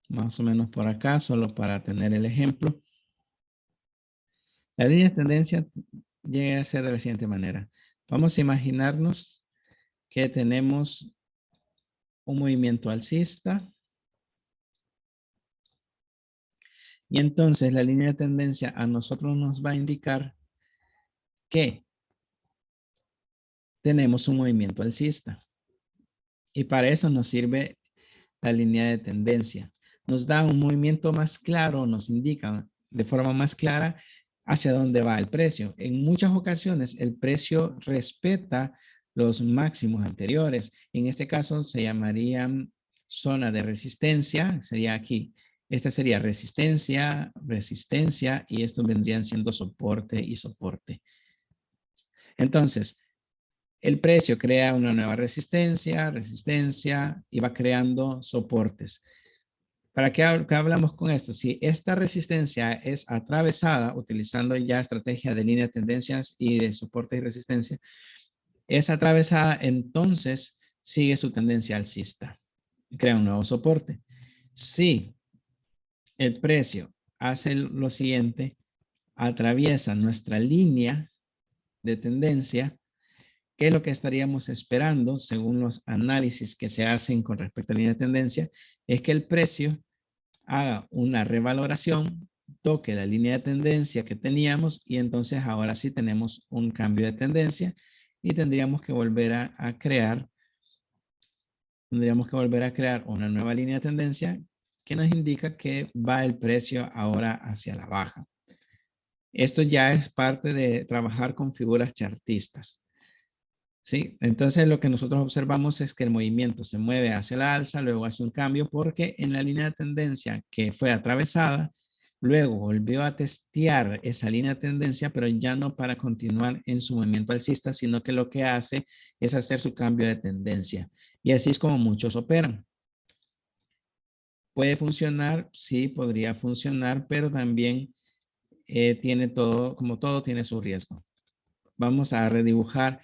más o menos por acá, solo para tener el ejemplo. La línea de tendencia llega a ser de la siguiente manera. Vamos a imaginarnos que tenemos un movimiento alcista. Y entonces la línea de tendencia a nosotros nos va a indicar que tenemos un movimiento alcista. Y para eso nos sirve la línea de tendencia. Nos da un movimiento más claro, nos indica de forma más clara hacia dónde va el precio. En muchas ocasiones el precio respeta los máximos anteriores. En este caso se llamarían zona de resistencia, sería aquí. Esta sería resistencia, resistencia, y estos vendrían siendo soporte y soporte. Entonces, el precio crea una nueva resistencia, resistencia, y va creando soportes. ¿Para qué hablamos con esto? Si esta resistencia es atravesada, utilizando ya estrategia de línea de tendencias y de soporte y resistencia, es atravesada, entonces sigue su tendencia alcista. Crea un nuevo soporte. Si el precio hace lo siguiente, atraviesa nuestra línea de tendencia, ¿qué es lo que estaríamos esperando según los análisis que se hacen con respecto a la línea de tendencia? Es que el precio haga una revaloración, toque la línea de tendencia que teníamos, y entonces ahora sí tenemos un cambio de tendencia y tendríamos que volver a crear una nueva línea de tendencia que nos indica que va el precio ahora hacia la baja. Esto ya es parte de trabajar con figuras chartistas. ¿Sí? Entonces lo que nosotros observamos es que el movimiento se mueve hacia el alza, luego hace un cambio porque en la línea de tendencia que fue atravesada, luego volvió a testear esa línea de tendencia, pero ya no para continuar en su movimiento alcista, sino que lo que hace es hacer su cambio de tendencia. Y así es como muchos operan. ¿Puede funcionar? Sí, podría funcionar, pero también tiene todo, como todo, tiene su riesgo. Vamos a redibujar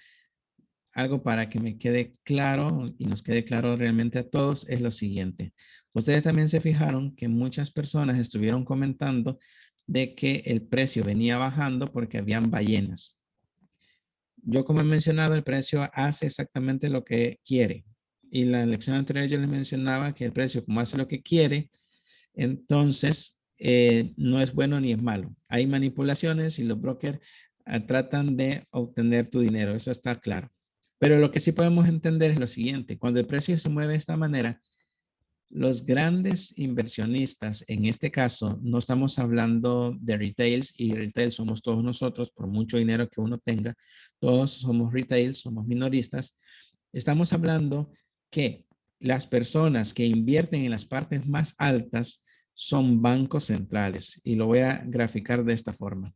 algo para que me quede claro y nos quede claro realmente a todos es lo siguiente. Ustedes también se fijaron que muchas personas estuvieron comentando de que el precio venía bajando porque habían ballenas. Yo, como he mencionado, el precio hace exactamente lo que quiere. Y la lección anterior yo les mencionaba que el precio, como hace lo que quiere, entonces no es bueno ni es malo. Hay manipulaciones y los brokers tratan de obtener tu dinero. Eso está claro. Pero lo que sí podemos entender es lo siguiente. Cuando el precio se mueve de esta manera, los grandes inversionistas, en este caso, no estamos hablando de retails, y retail somos todos nosotros, por mucho dinero que uno tenga, todos somos retail, somos minoristas. Estamos hablando que las personas que invierten en las partes más altas son bancos centrales, y lo voy a graficar de esta forma.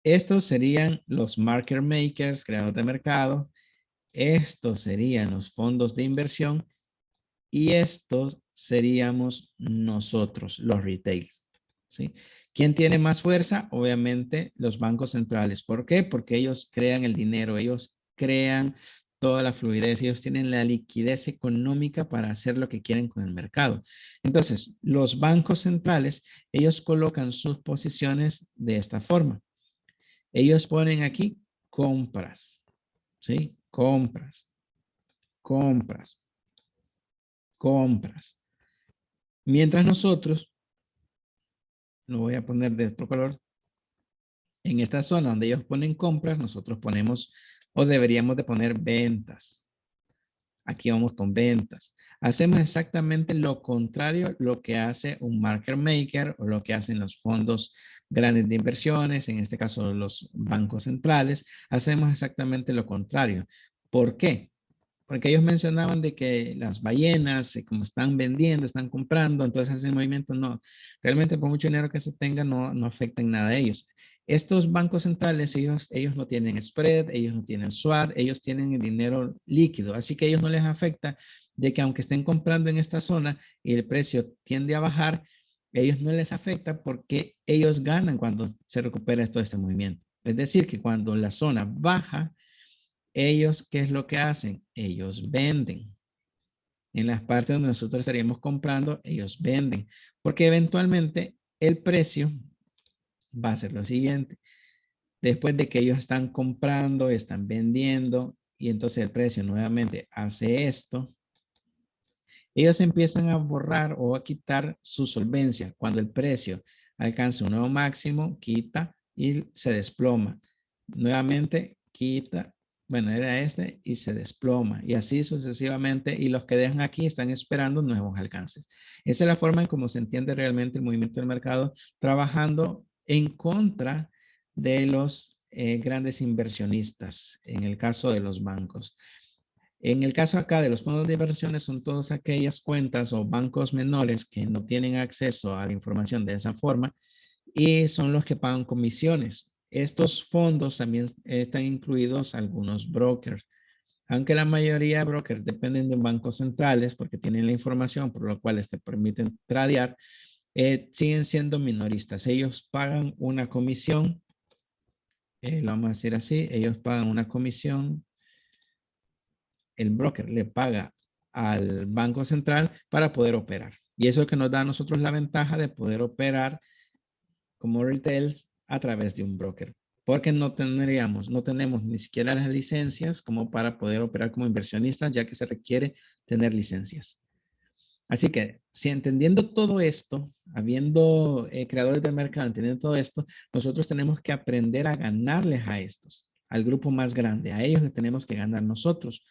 Estos serían los market makers, creadores de mercado. Estos serían los fondos de inversión y estos seríamos nosotros, los retails. ¿Sí? ¿Quién tiene más fuerza? Obviamente los bancos centrales. ¿Por qué? Porque ellos crean el dinero, ellos crean toda la fluidez, ellos tienen la liquidez económica para hacer lo que quieren con el mercado. Entonces, los bancos centrales, ellos colocan sus posiciones de esta forma. Ellos ponen aquí compras, ¿sí? Compras, compras, compras. Mientras nosotros, lo voy a poner de otro color, en esta zona donde ellos ponen compras, nosotros ponemos o deberíamos de poner ventas. Aquí vamos con ventas. Hacemos exactamente lo contrario lo que hace un market maker o lo que hacen los fondos grandes de inversiones, en este caso los bancos centrales. Hacemos exactamente lo contrario. ¿Por qué? Porque ellos mencionaban de que las ballenas, como están vendiendo, están comprando, entonces ese movimiento no, realmente por mucho dinero que se tenga, no afecta en nada a ellos. Estos bancos centrales, ellos no tienen spread, ellos no tienen swap, ellos tienen el dinero líquido, así que a ellos no les afecta de que aunque estén comprando en esta zona y el precio tiende a bajar, ellos no les afecta porque ellos ganan cuando se recupera todo este movimiento. Es decir, que cuando la zona baja, ellos, ¿qué es lo que hacen? Ellos venden. En las partes donde nosotros estaríamos comprando, ellos venden. Porque eventualmente el precio va a ser lo siguiente. Después de que ellos están comprando, están vendiendo, y entonces el precio nuevamente hace esto, ellos empiezan a borrar o a quitar su solvencia. Cuando el precio alcanza un nuevo máximo, quita y se desploma. Nuevamente quita, bueno, era este y se desploma. Y así sucesivamente. Y los que dejan aquí están esperando nuevos alcances. Esa es la forma en cómo se entiende realmente el movimiento del mercado, trabajando en contra de los grandes inversionistas, en el caso de los bancos. En el caso acá de los fondos de inversiones son todas aquellas cuentas o bancos menores que no tienen acceso a la información de esa forma y son los que pagan comisiones. Estos fondos también están incluidos algunos brokers, aunque la mayoría de brokers dependen de bancos centrales porque tienen la información por lo cual te permiten tradear, siguen siendo minoristas. Ellos pagan una comisión, lo vamos a decir así, ellos pagan una comisión, el broker le paga al Banco Central para poder operar. Y eso es lo que nos da a nosotros la ventaja de poder operar como retails a través de un broker. Porque no tenemos ni siquiera las licencias como para poder operar como inversionistas, ya que se requiere tener licencias. Así que, si entendiendo todo esto, habiendo creadores de mercado, entendiendo todo esto, nosotros tenemos que aprender a ganarles a estos, al grupo más grande. A ellos les tenemos que ganar nosotros.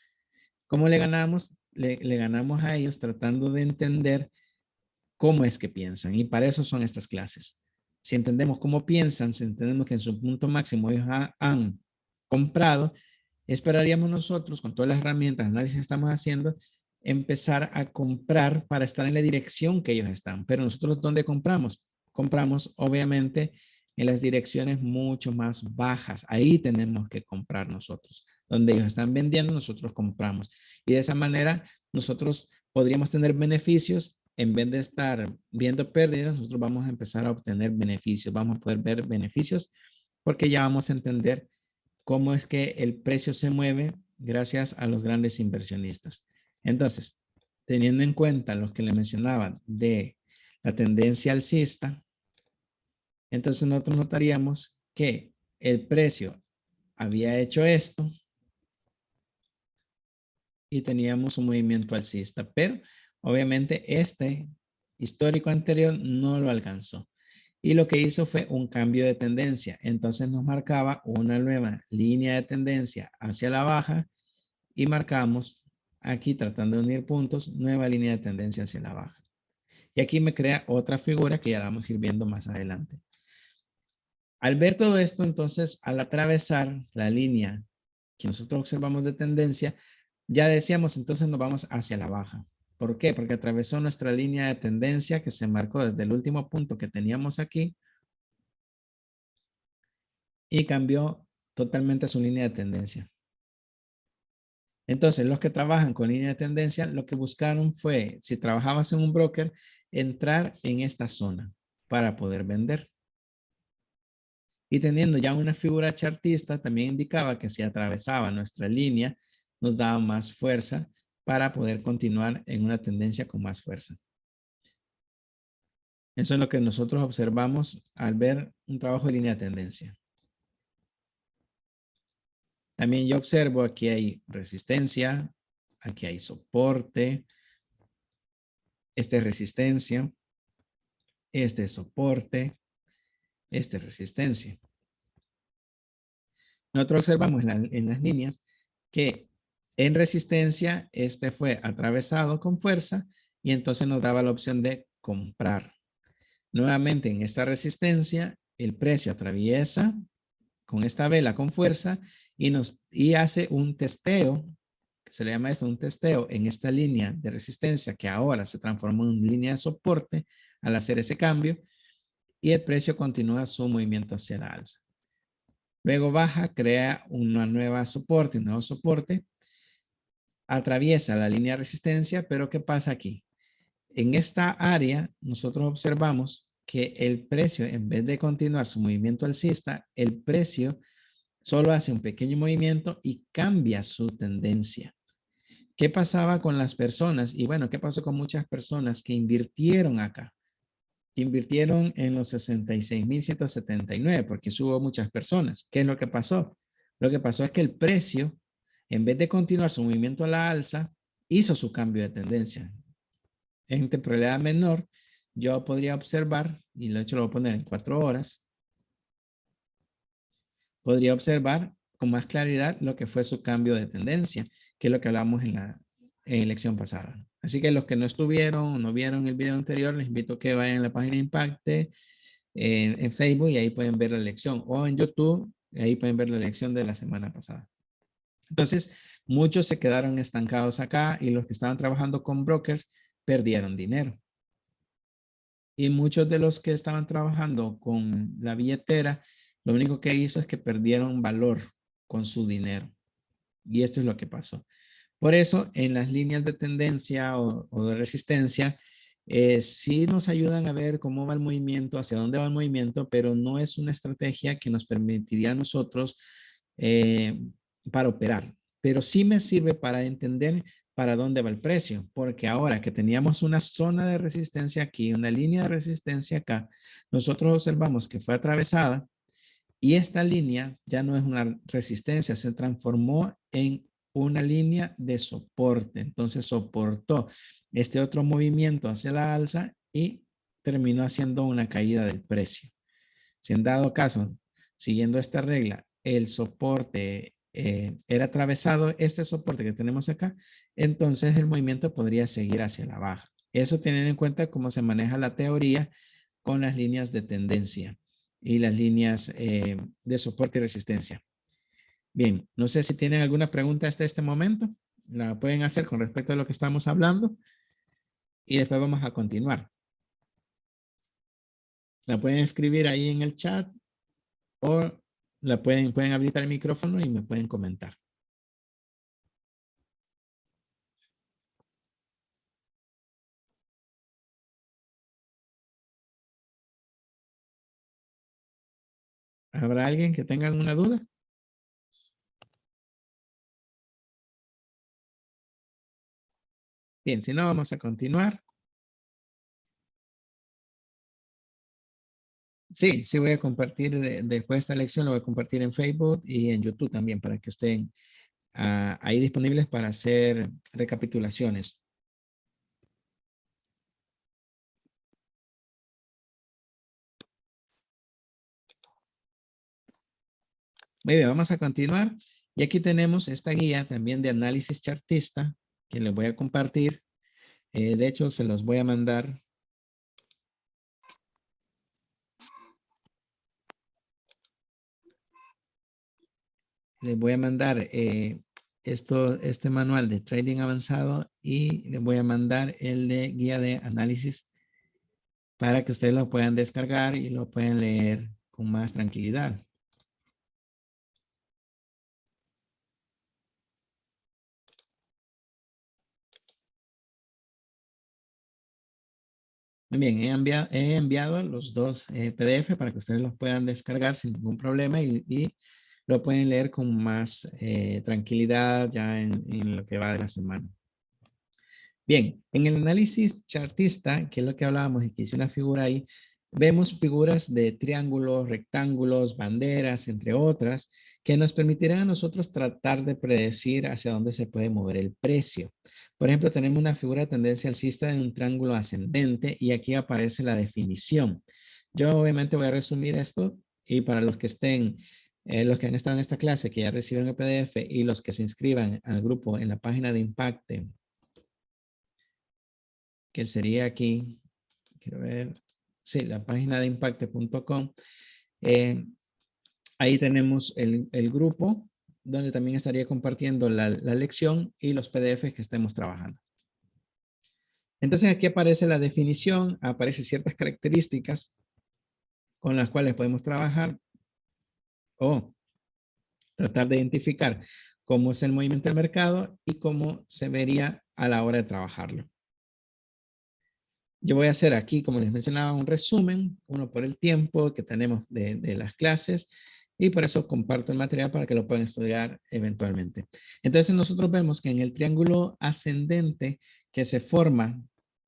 ¿Cómo le ganamos? Le ganamos a ellos tratando de entender cómo es que piensan. Y para eso son estas clases. si entendemos cómo piensan, si entendemos que en su punto máximo ellos han comprado, esperaríamos nosotros, con todas las herramientas, análisis que estamos haciendo, empezar a comprar para estar en la dirección que ellos están. Pero nosotros, ¿dónde compramos? Compramos, obviamente, en las direcciones mucho más bajas. Ahí tenemos que comprar nosotros. Donde ellos están vendiendo, nosotros compramos. Y de esa manera, nosotros podríamos tener beneficios. En vez de estar viendo pérdidas, nosotros vamos a empezar a obtener beneficios. Vamos a poder ver beneficios porque ya vamos a entender cómo es que el precio se mueve gracias a los grandes inversionistas. Entonces, teniendo en cuenta lo que le mencionaba de la tendencia alcista, entonces nosotros notaríamos que el precio había hecho esto y teníamos un movimiento alcista, pero obviamente este histórico anterior no lo alcanzó. Y lo que hizo fue un cambio de tendencia. Entonces nos marcaba una nueva línea de tendencia hacia la baja y marcamos aquí, tratando de unir puntos, nueva línea de tendencia hacia la baja. Y aquí me crea otra figura que ya la vamos a ir viendo más adelante. Al ver todo esto, entonces, al atravesar la línea que nosotros observamos de tendencia, ya decíamos, entonces nos vamos hacia la baja. ¿Por qué? Porque atravesó nuestra línea de tendencia que se marcó desde el último punto que teníamos aquí y cambió totalmente su línea de tendencia. Entonces, los que trabajan con línea de tendencia, lo que buscaron fue, si trabajabas en un broker, entrar en esta zona para poder vender. Y teniendo ya una figura chartista, también indicaba que si atravesaba nuestra línea, nos daba más fuerza para poder continuar en una tendencia con más fuerza. Eso es lo que nosotros observamos al ver un trabajo de línea de tendencia. También yo observo aquí hay resistencia, aquí hay soporte, esta es resistencia, este es soporte, esta es resistencia. Nosotros observamos en las líneas que en resistencia este fue atravesado con fuerza y entonces nos daba la opción de comprar. Nuevamente en esta resistencia el precio atraviesa con esta vela con fuerza y hace un testeo, que se le llama esto un testeo en esta línea de resistencia que ahora se transformó en línea de soporte al hacer ese cambio y el precio continúa su movimiento hacia la alza. Luego baja, crea una nueva soporte, un nuevo soporte, atraviesa la línea de resistencia, pero ¿qué pasa aquí? En esta área nosotros observamos que el precio, en vez de continuar su movimiento alcista, el precio solo hace un pequeño movimiento y cambia su tendencia. ¿Qué pasaba con las personas? Y bueno, ¿qué pasó con muchas personas que invirtieron acá? Que invirtieron en los 66,179, porque hubo muchas personas. ¿Qué es lo que pasó? Lo que pasó es que el precio, en vez de continuar su movimiento a la alza, hizo su cambio de tendencia. En temporalidad menor, yo podría observar, y de hecho lo voy a poner en 4 horas, podría observar con más claridad lo que fue su cambio de tendencia, que es lo que hablamos en la lección pasada. Así que los que no estuvieron o no vieron el video anterior, les invito a que vayan a la página Impacte en Facebook y ahí pueden ver la lección, o en YouTube, ahí pueden ver la lección de la semana pasada. Entonces, muchos se quedaron estancados acá y los que estaban trabajando con brokers perdieron dinero. Y muchos de los que estaban trabajando con la billetera, lo único que hizo es que perdieron valor con su dinero. Y esto es lo que pasó. Por eso, en las líneas de tendencia o de resistencia, sí nos ayudan a ver cómo va el movimiento, hacia dónde va el movimiento, pero no es una estrategia que nos permitiría a nosotros para operar. Pero sí me sirve para entender para dónde va el precio, porque ahora que teníamos una zona de resistencia aquí, una línea de resistencia acá, nosotros observamos que fue atravesada y esta línea ya no es una resistencia, se transformó en una línea de soporte. Entonces soportó este otro movimiento hacia la alza y terminó haciendo una caída del precio. Si en dado caso, siguiendo esta regla, el soporte era atravesado, este soporte que tenemos acá, entonces el movimiento podría seguir hacia la baja. Eso teniendo en cuenta cómo se maneja la teoría con las líneas de tendencia y las líneas de soporte y resistencia. Bien, no sé si tienen alguna pregunta hasta este momento. La pueden hacer con respecto a lo que estamos hablando y después vamos a continuar. La pueden escribir ahí en el chat o pueden habilitar el micrófono y me pueden comentar. ¿Habrá alguien que tenga alguna duda? Bien, si no, vamos a continuar. Sí, sí voy a compartir después de esta lección, lo voy a compartir en Facebook y en YouTube también para que estén ahí disponibles para hacer recapitulaciones. Muy bien, vamos a continuar. Y aquí tenemos esta guía también de análisis chartista que les voy a compartir. De hecho, se los voy a mandar. Les voy a mandar este manual de trading avanzado y les voy a mandar el de guía de análisis para que ustedes lo puedan descargar y lo puedan leer con más tranquilidad. Muy bien, he enviado los dos PDF para que ustedes los puedan descargar sin ningún problema y lo pueden leer con más tranquilidad ya en lo que va de la semana. Bien, en el análisis chartista, que es lo que hablábamos y que hice una figura ahí, vemos figuras de triángulos, rectángulos, banderas, entre otras, que nos permitirán a nosotros tratar de predecir hacia dónde se puede mover el precio. Por ejemplo, tenemos una figura de tendencia alcista en un triángulo ascendente y aquí aparece la definición. Yo obviamente voy a resumir esto y para los que estén, los que han estado en esta clase, que ya reciben el PDF y los que se inscriban al grupo en la página de Impacte, que sería aquí, quiero ver, sí, la página de impacte.com. Ahí tenemos el grupo donde también estaría compartiendo la lección y los PDFs que estemos trabajando. Entonces aquí aparece la definición, aparecen ciertas características con las cuales podemos trabajar o tratar de identificar cómo es el movimiento del mercado y cómo se vería a la hora de trabajarlo. Yo voy a hacer aquí, como les mencionaba, un resumen, uno por el tiempo que tenemos de las clases y por eso comparto el material para que lo puedan estudiar eventualmente. Entonces nosotros vemos que en el triángulo ascendente que se forma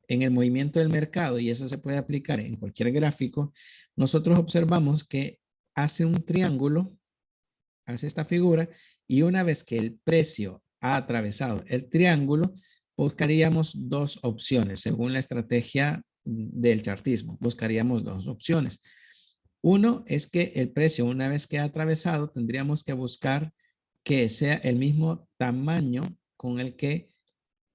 en el movimiento del mercado, y eso se puede aplicar en cualquier gráfico, nosotros observamos que hace un triángulo, hace esta figura, y una vez que el precio ha atravesado el triángulo, buscaríamos dos opciones según la estrategia del chartismo. Buscaríamos dos opciones. Uno es que el precio, una vez que ha atravesado, tendríamos que buscar que sea el mismo tamaño con el que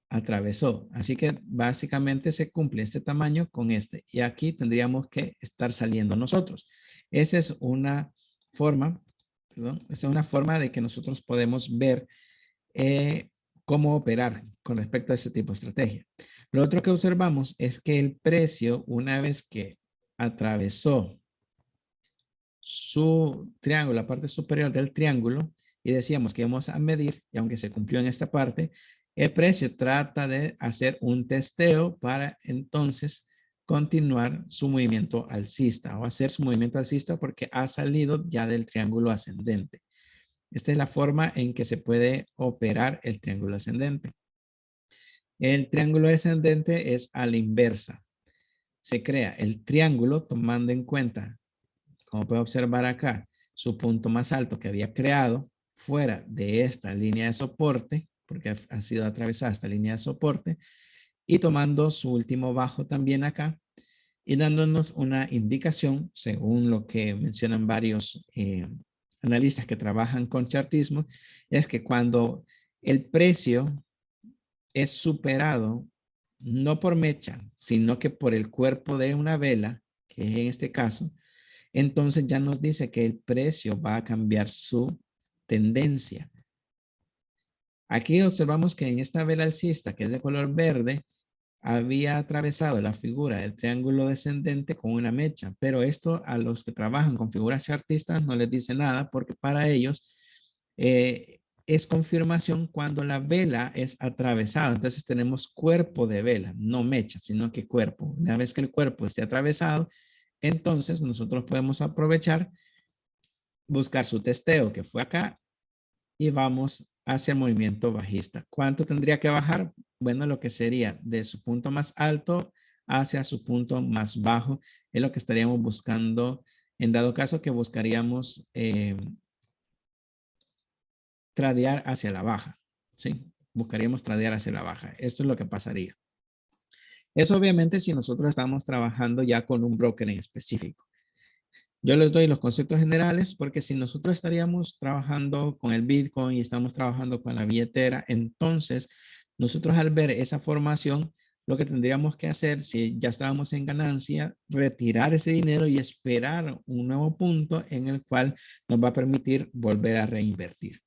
atravesó. Así que básicamente se cumple este tamaño con este. Y aquí tendríamos que estar saliendo nosotros. Esa es una forma, perdón, esa es una forma de que nosotros podemos ver cómo operar con respecto a este tipo de estrategia. Lo otro que observamos es que el precio, una vez que atravesó su triángulo, la parte superior del triángulo, y decíamos que íbamos a medir, y aunque se cumplió en esta parte, el precio trata de hacer un testeo para entonces continuar su movimiento alcista o hacer su movimiento alcista porque ha salido ya del triángulo ascendente. Esta es la forma en que se puede operar el triángulo ascendente. El triángulo descendente es a la inversa. Se crea el triángulo tomando en cuenta, como puede observar acá, su punto más alto que había creado fuera de esta línea de soporte, porque ha sido atravesada esta línea de soporte, y tomando su último bajo también acá, y dándonos una indicación, según lo que mencionan varios analistas que trabajan con chartismo, es que cuando el precio es superado, no por mecha, sino que por el cuerpo de una vela, que es en este caso, entonces ya nos dice que el precio va a cambiar su tendencia. Aquí observamos que en esta vela alcista, que es de color verde, había atravesado la figura del triángulo descendente con una mecha, pero esto a los que trabajan con figuras chartistas no les dice nada porque para ellos es confirmación cuando la vela es atravesada. Entonces tenemos cuerpo de vela, no mecha, sino que cuerpo. Una vez que el cuerpo esté atravesado, entonces nosotros podemos aprovechar, buscar su testeo que fue acá y vamos hacia el movimiento bajista. ¿Cuánto tendría que bajar? Bueno, lo que sería de su punto más alto hacia su punto más bajo es lo que estaríamos buscando. En dado caso que buscaríamos tradear hacia la baja, ¿sí? Buscaríamos tradear hacia la baja. Esto es lo que pasaría. Eso obviamente si nosotros estamos trabajando ya con un broker en específico. Yo les doy los conceptos generales porque si nosotros estaríamos trabajando con el Bitcoin y estamos trabajando con la billetera, entonces nosotros al ver esa formación, lo que tendríamos que hacer si ya estábamos en ganancia, retirar ese dinero y esperar un nuevo punto en el cual nos va a permitir volver a reinvertir.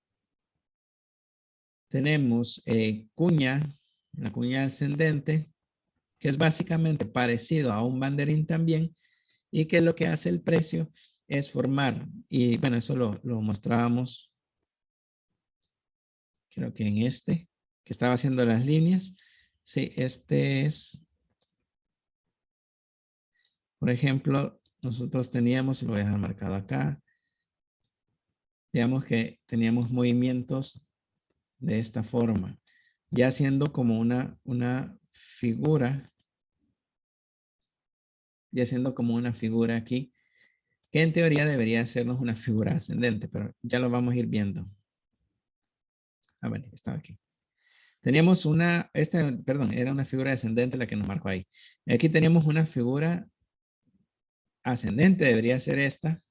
Tenemos la cuña ascendente, que es básicamente parecido a un banderín también, y que lo que hace el precio es formar, y bueno, eso lo mostrábamos, creo que en este, que estaba haciendo las líneas. Sí, este es, por ejemplo, nosotros teníamos, lo voy a dejar marcado acá, digamos que teníamos movimientos de esta forma, ya siendo como una figura, ya siendo como una figura aquí, que en teoría debería hacernos una figura ascendente, pero ya lo vamos a ir viendo. Ah, bueno, estaba aquí. Teníamos perdón, era una figura descendente la que nos marcó ahí. Y aquí teníamos una figura ascendente, debería ser esta,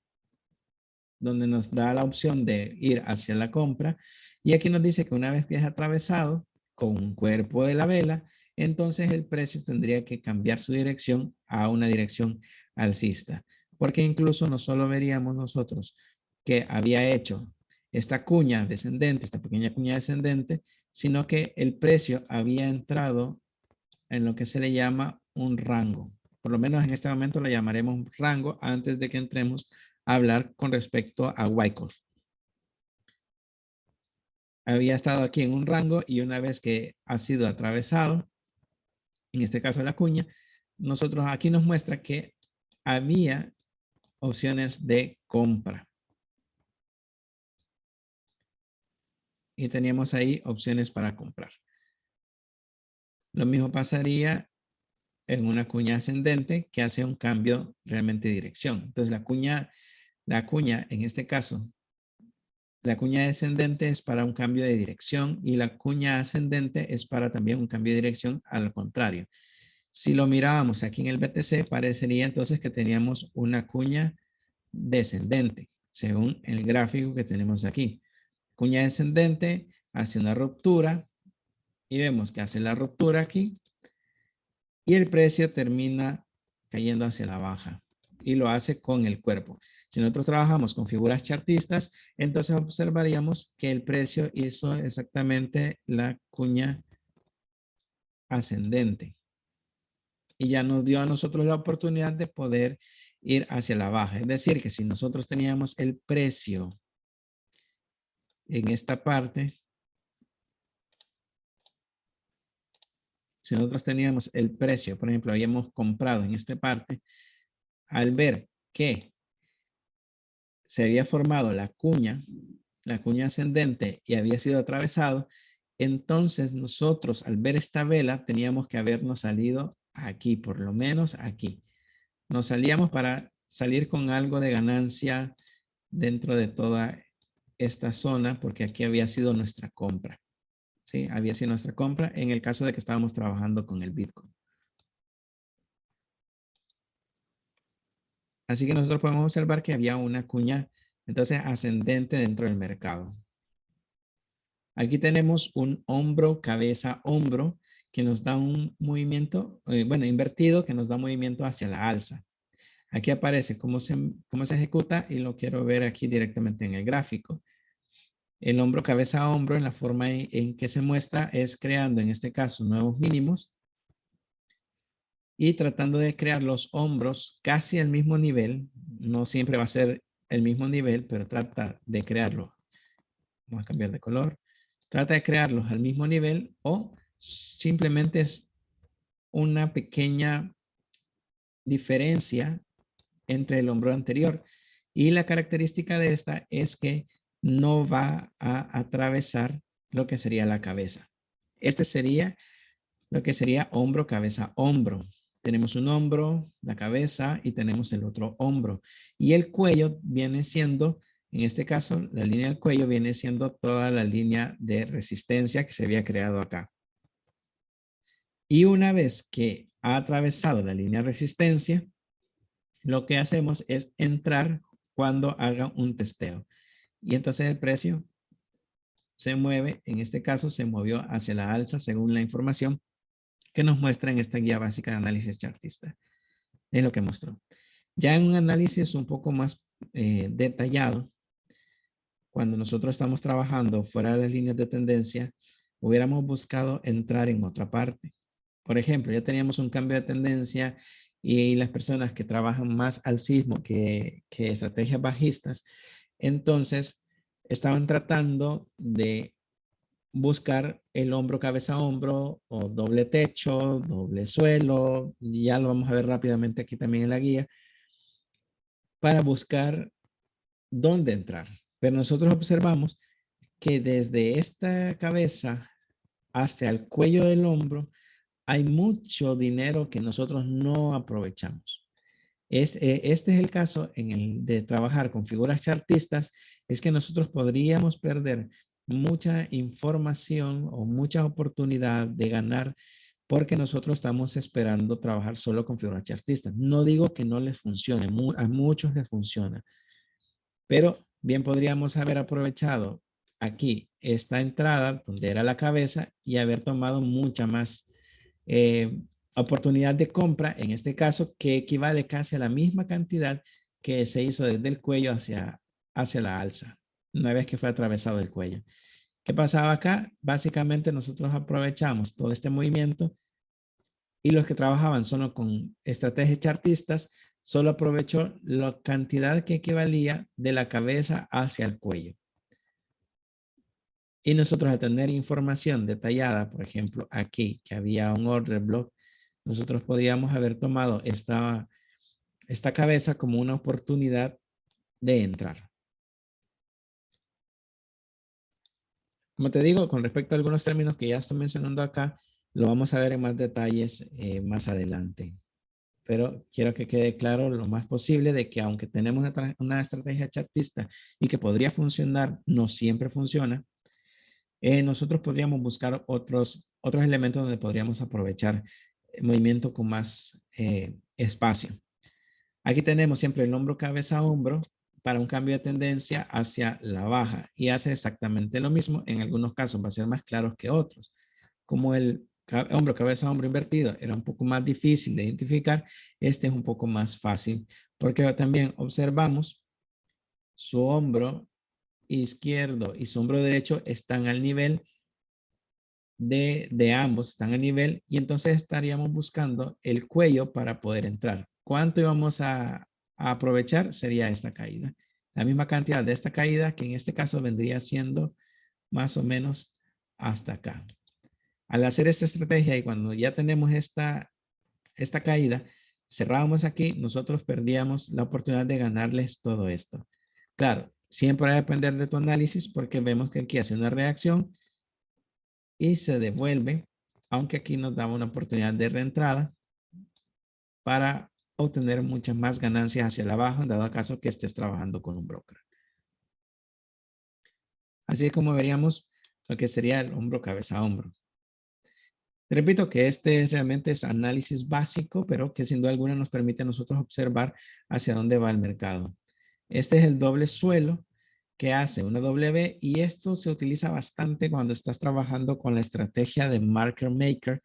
donde nos da la opción de ir hacia la compra. Y aquí nos dice que una vez que es atravesado con un cuerpo de la vela, entonces el precio tendría que cambiar su dirección a una dirección alcista. Porque incluso no solo veríamos nosotros que había hecho esta cuña descendente, esta pequeña cuña descendente, sino que el precio había entrado en lo que se le llama un rango. Por lo menos en este momento lo llamaremos rango antes de que entremos a hablar con respecto a Wyckoff. Había estado aquí en un rango y una vez que ha sido atravesado, en este caso la cuña, nosotros aquí nos muestra que había opciones de compra. Y teníamos ahí opciones para comprar. Lo mismo pasaría en una cuña ascendente que hace un cambio realmente de dirección. Entonces la cuña en este caso, la cuña descendente es para un cambio de dirección y la cuña ascendente es para también un cambio de dirección al contrario. Si lo mirábamos aquí en el BTC, parecería entonces que teníamos una cuña descendente, según el gráfico que tenemos aquí. Cuña descendente hace una ruptura y vemos que hace la ruptura aquí y el precio termina cayendo hacia la baja y lo hace con el cuerpo. Si nosotros trabajamos con figuras chartistas, entonces observaríamos que el precio hizo exactamente la cuña ascendente y ya nos dio a nosotros la oportunidad de poder ir hacia la baja. Es decir, que si nosotros teníamos el precio en esta parte, si nosotros teníamos el precio, por ejemplo, habíamos comprado en esta parte, al ver que se había formado la cuña ascendente y había sido atravesado, entonces nosotros al ver esta vela teníamos que habernos salido aquí, por lo menos aquí. Nos salíamos para salir con algo de ganancia dentro de toda esta zona porque aquí había sido nuestra compra. ¿Sí? Había sido nuestra compra en el caso de que estábamos trabajando con el Bitcoin. Así que nosotros podemos observar que había una cuña entonces ascendente dentro del mercado. Aquí tenemos un hombro, cabeza, hombro, que nos da un movimiento, bueno, invertido, que nos da movimiento hacia la alza. Aquí aparece cómo se ejecuta y lo quiero ver aquí directamente en el gráfico. El hombro, cabeza a hombro, en la forma en que se muestra es creando, en este caso, nuevos mínimos y tratando de crear los hombros casi al mismo nivel. No siempre va a ser el mismo nivel, pero trata de crearlo. Vamos a cambiar de color. Trata de crearlos al mismo nivel o simplemente es una pequeña diferencia entre el hombro anterior. Y la característica de esta es que no va a atravesar lo que sería la cabeza. Este sería lo que sería hombro, cabeza, hombro. Tenemos un hombro, la cabeza y tenemos el otro hombro. Y el cuello viene siendo, en este caso, la línea del cuello viene siendo toda la línea de resistencia que se había creado acá. Y una vez que ha atravesado la línea de resistencia, lo que hacemos es entrar cuando haga un testeo. Y entonces el precio se mueve, en este caso se movió hacia la alza según la información que nos muestra en esta guía básica de análisis chartista. Es lo que mostró. Ya en un análisis un poco más detallado, cuando nosotros estamos trabajando fuera de las líneas de tendencia, hubiéramos buscado entrar en otra parte. Por ejemplo, ya teníamos un cambio de tendencia y las personas que trabajan más alcismo que estrategias bajistas, entonces estaban tratando de buscar el hombro, cabeza, hombro o doble techo, doble suelo. Ya lo vamos a ver rápidamente aquí también en la guía para buscar dónde entrar. Pero nosotros observamos que desde esta cabeza hasta el cuello del hombro hay mucho dinero que nosotros no aprovechamos. Este es el caso en el de trabajar con figuras chartistas, es que nosotros podríamos perder mucha información o mucha oportunidad de ganar porque nosotros estamos esperando trabajar solo con figuras chartistas. No digo que no les funcione, a muchos les funciona, pero bien podríamos haber aprovechado aquí esta entrada donde era la cabeza y haber tomado mucha más eh, oportunidad de compra, en este caso, que equivale casi a la misma cantidad que se hizo desde el cuello hacia la alza, una vez que fue atravesado el cuello. ¿Qué pasaba acá? Básicamente nosotros aprovechamos todo este movimiento y los que trabajaban solo con estrategias chartistas solo aprovechó la cantidad que equivalía de la cabeza hacia el cuello. Y nosotros al tener información detallada, por ejemplo, aquí que había un order block, nosotros podríamos haber tomado esta cabeza como una oportunidad de entrar. Como te digo, con respecto a algunos términos que ya estoy mencionando acá, lo vamos a ver en más detalles más adelante. Pero quiero que quede claro lo más posible de que aunque tenemos una estrategia chartista y que podría funcionar, no siempre funciona, nosotros podríamos buscar otros elementos donde podríamos aprovechar el movimiento con más espacio. Aquí tenemos siempre el hombro, cabeza, hombro para un cambio de tendencia hacia la baja y hace exactamente lo mismo. En algunos casos va a ser más claro que otros. Como el hombro, cabeza, hombro invertido era un poco más difícil de identificar, este es un poco más fácil porque también observamos su hombro izquierdo y su hombro derecho están al nivel de ambos, están a nivel y entonces estaríamos buscando el cuello para poder entrar. ¿Cuánto íbamos a aprovechar? Sería esta caída. La misma cantidad de esta caída que en este caso vendría siendo más o menos hasta acá. Al hacer esta estrategia y cuando ya tenemos esta caída, cerrábamos aquí, nosotros perdíamos la oportunidad de ganarles todo esto. Claro, siempre va a depender de tu análisis porque vemos que aquí hace una reacción y se devuelve, aunque aquí nos daba una oportunidad de reentrada para obtener muchas más ganancias hacia el abajo, en dado caso que estés trabajando con un broker. Así es como veríamos lo que sería el hombro, cabeza, hombro. Te repito que este realmente es análisis básico, pero que sin duda alguna nos permite a nosotros observar hacia dónde va el mercado. Este es el doble suelo que hace una W y esto se utiliza bastante cuando estás trabajando con la estrategia de market maker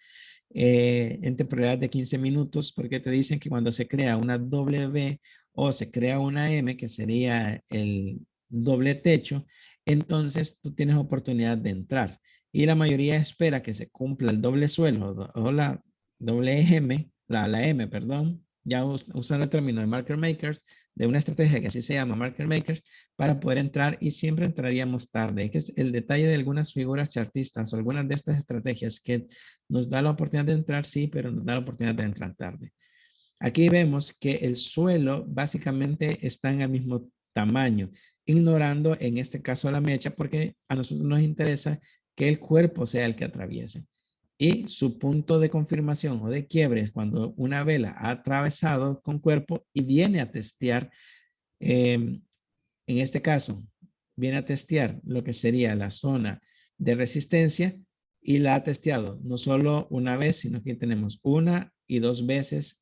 en temporalidad de 15 minutos, porque te dicen que cuando se crea una W o se crea una M, que sería el doble techo, entonces tú tienes oportunidad de entrar. Y la mayoría espera que se cumpla el doble suelo o la doble M, la M, perdón, ya usan el término de market makers, de una estrategia que así se llama market makers, para poder entrar, y siempre entraríamos tarde, que es el detalle de algunas figuras chartistas o algunas de estas estrategias que nos da la oportunidad de entrar, sí, pero nos da la oportunidad de entrar tarde. Aquí vemos que el suelo básicamente está en el mismo tamaño, ignorando en este caso la mecha, porque a nosotros nos interesa que el cuerpo sea el que atraviese. Y su punto de confirmación o de quiebre es cuando una vela ha atravesado con cuerpo y viene a testear, en este caso, viene a testear lo que sería la zona de resistencia, y la ha testeado no solo una vez, sino que tenemos una y dos veces,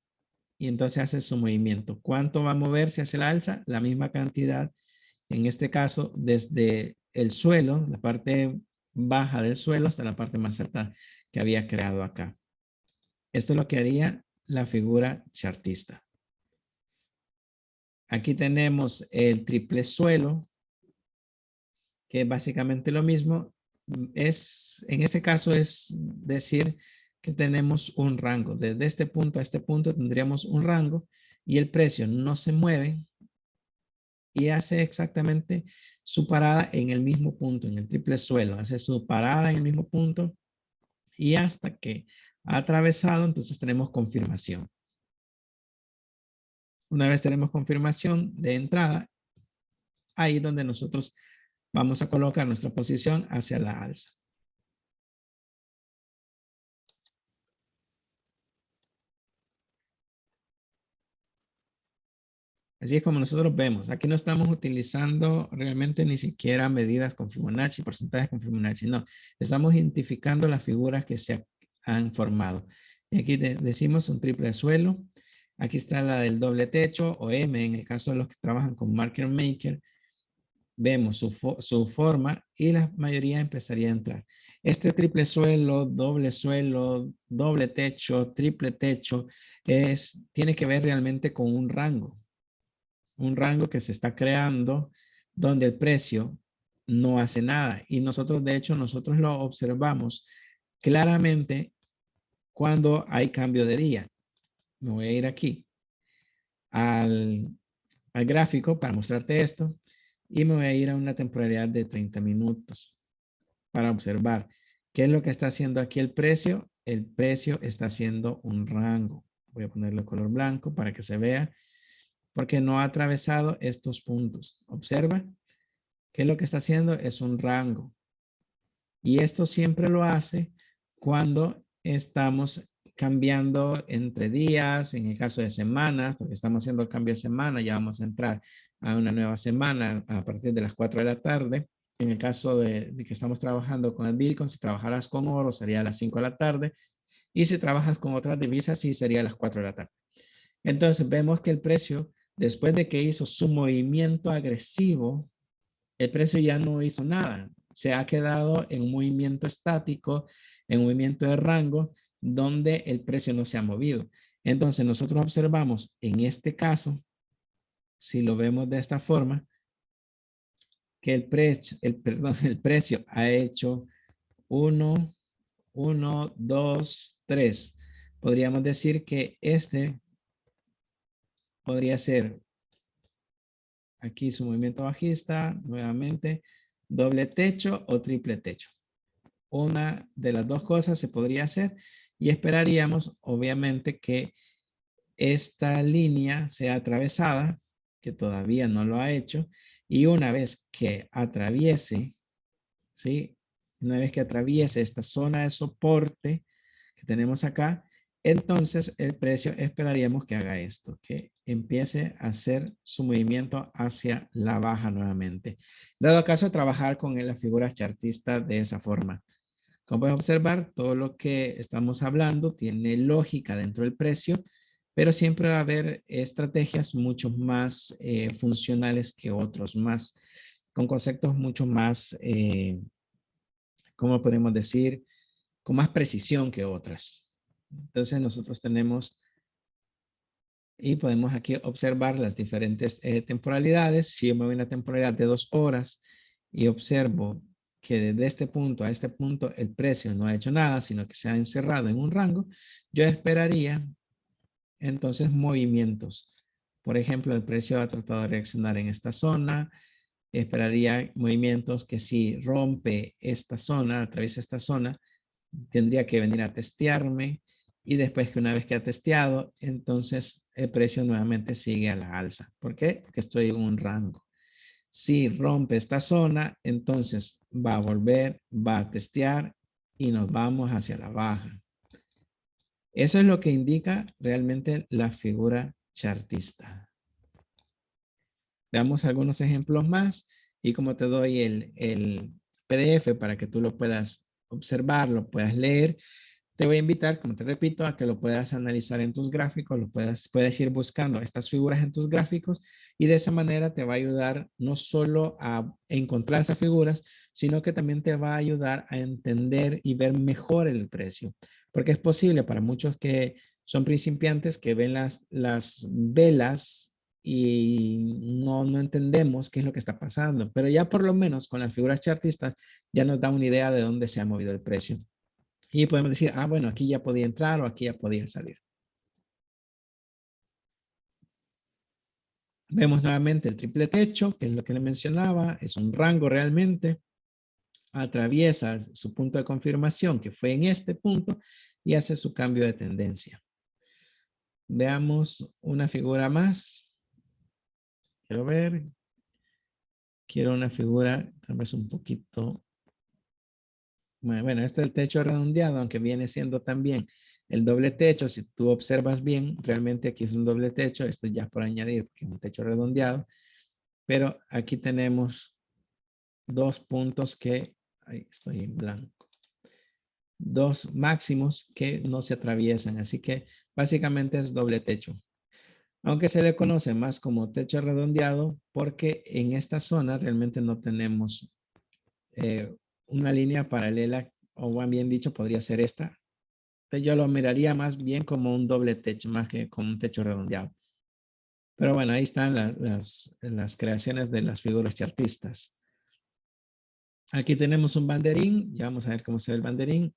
y entonces hace su movimiento. ¿Cuánto va a moverse hacia el alza? La misma cantidad, en este caso, desde el suelo, la parte baja del suelo, hasta la parte más alta que había creado acá. Esto es lo que haría la figura chartista. Aquí tenemos el triple suelo, que es básicamente lo mismo. En este caso es decir que tenemos un rango. Desde este punto a este punto tendríamos un rango, y el precio no se mueve y hace exactamente su parada en el mismo punto, en el triple suelo. Hace su parada en el mismo punto, y hasta que ha atravesado, entonces tenemos confirmación. Una vez tenemos confirmación de entrada, ahí es donde nosotros vamos a colocar nuestra posición hacia la alza. Así es como nosotros vemos. Aquí no estamos utilizando realmente ni siquiera medidas con Fibonacci, porcentajes con Fibonacci, no. Estamos identificando las figuras que se han formado. Y aquí decimos un triple suelo. Aquí está la del doble techo o M, en el caso de los que trabajan con Market Maker. Vemos su forma y la mayoría empezaría a entrar. Este triple suelo, doble techo, triple techo, tiene que ver realmente con un rango que se está creando donde el precio no hace nada. Y nosotros, de hecho, nosotros lo observamos claramente cuando hay cambio de día. Me voy a ir aquí al gráfico para mostrarte esto, y me voy a ir a una temporalidad de 30 minutos para observar qué es lo que está haciendo aquí el precio. El precio está haciendo un rango. Voy a ponerle color blanco para que se vea, porque no ha atravesado estos puntos. Observa que lo que está haciendo es un rango. Y esto siempre lo hace cuando estamos cambiando entre días, en el caso de semanas, porque estamos haciendo cambio de semana, ya vamos a entrar a una nueva semana a partir de las 4 de la tarde. En el caso de que estamos trabajando con el Bitcoin, si trabajaras con oro sería a las 5 de la tarde, y si trabajas con otras divisas, sí sería a las 4 de la tarde. Entonces vemos que el precio, después de que hizo su movimiento agresivo, el precio ya no hizo nada. Se ha quedado en un movimiento estático, en un movimiento de rango, donde el precio no se ha movido. Entonces nosotros observamos en este caso, si lo vemos de esta forma, que el precio ha hecho 1, 1, 2, 3. Podríamos decir que este podría ser aquí su movimiento bajista, nuevamente, doble techo o triple techo. Una de las dos cosas se podría hacer, y esperaríamos, obviamente, que esta línea sea atravesada, que todavía no lo ha hecho, y una vez que atraviese, ¿sí? Una vez que atraviese esta zona de soporte que tenemos acá, entonces el precio esperaríamos que haga esto, que empiece a hacer su movimiento hacia la baja nuevamente. Dado caso, trabajar con la figura chartista de esa forma. Como pueden observar, todo lo que estamos hablando tiene lógica dentro del precio, pero siempre va a haber estrategias mucho más funcionales que otros, con conceptos mucho más, ¿cómo podemos decir? Con más precisión que otras. Entonces nosotros tenemos y podemos aquí observar las diferentes temporalidades. Si yo me voy a una temporalidad de 2 horas y observo que desde este punto a este punto el precio no ha hecho nada, sino que se ha encerrado en un rango, yo esperaría entonces movimientos. Por ejemplo, el precio ha tratado de reaccionar en esta zona. Esperaría movimientos que si rompe esta zona, atraviesa esta zona, tendría que venir a testearme y después que una vez que ha testeado, entonces el precio nuevamente sigue a la alza. ¿Por qué? Porque estoy en un rango. Si rompe esta zona, entonces va a volver, va a testear y nos vamos hacia la baja. Eso es lo que indica realmente la figura chartista. Veamos algunos ejemplos más y como te doy el PDF para que tú lo puedas observar, lo puedas leer, te voy a invitar, como te repito, a que lo puedas analizar en tus gráficos, puedes ir buscando estas figuras en tus gráficos y de esa manera te va a ayudar no solo a encontrar esas figuras, sino que también te va a ayudar a entender y ver mejor el precio. Porque es posible para muchos que son principiantes que ven las velas y no entendemos qué es lo que está pasando, pero ya por lo menos con las figuras chartistas ya nos da una idea de dónde se ha movido el precio. Y podemos decir, ah, bueno, aquí ya podía entrar o aquí ya podía salir. Vemos nuevamente el triple techo, que es lo que le mencionaba, es un rango realmente. Atraviesa su punto de confirmación, que fue en este punto, y hace su cambio de tendencia. Veamos una figura más. Quiero ver. Quiero una figura tal vez un poquito. Bueno, este es el techo redondeado, aunque viene siendo también el doble techo. Si tú observas bien, realmente aquí es un doble techo. Esto ya por añadir, porque es un techo redondeado. Pero aquí tenemos dos puntos que, ahí estoy en blanco, dos máximos que no se atraviesan. Así que básicamente es doble techo. Aunque se le conoce más como techo redondeado porque en esta zona realmente no tenemos una línea paralela, o bien dicho, podría ser esta. Entonces yo lo miraría más bien como un doble techo, más que como un techo redondeado. Pero bueno, ahí están las creaciones de las figuras chartistas. Aquí tenemos un banderín, ya vamos a ver cómo se ve el banderín.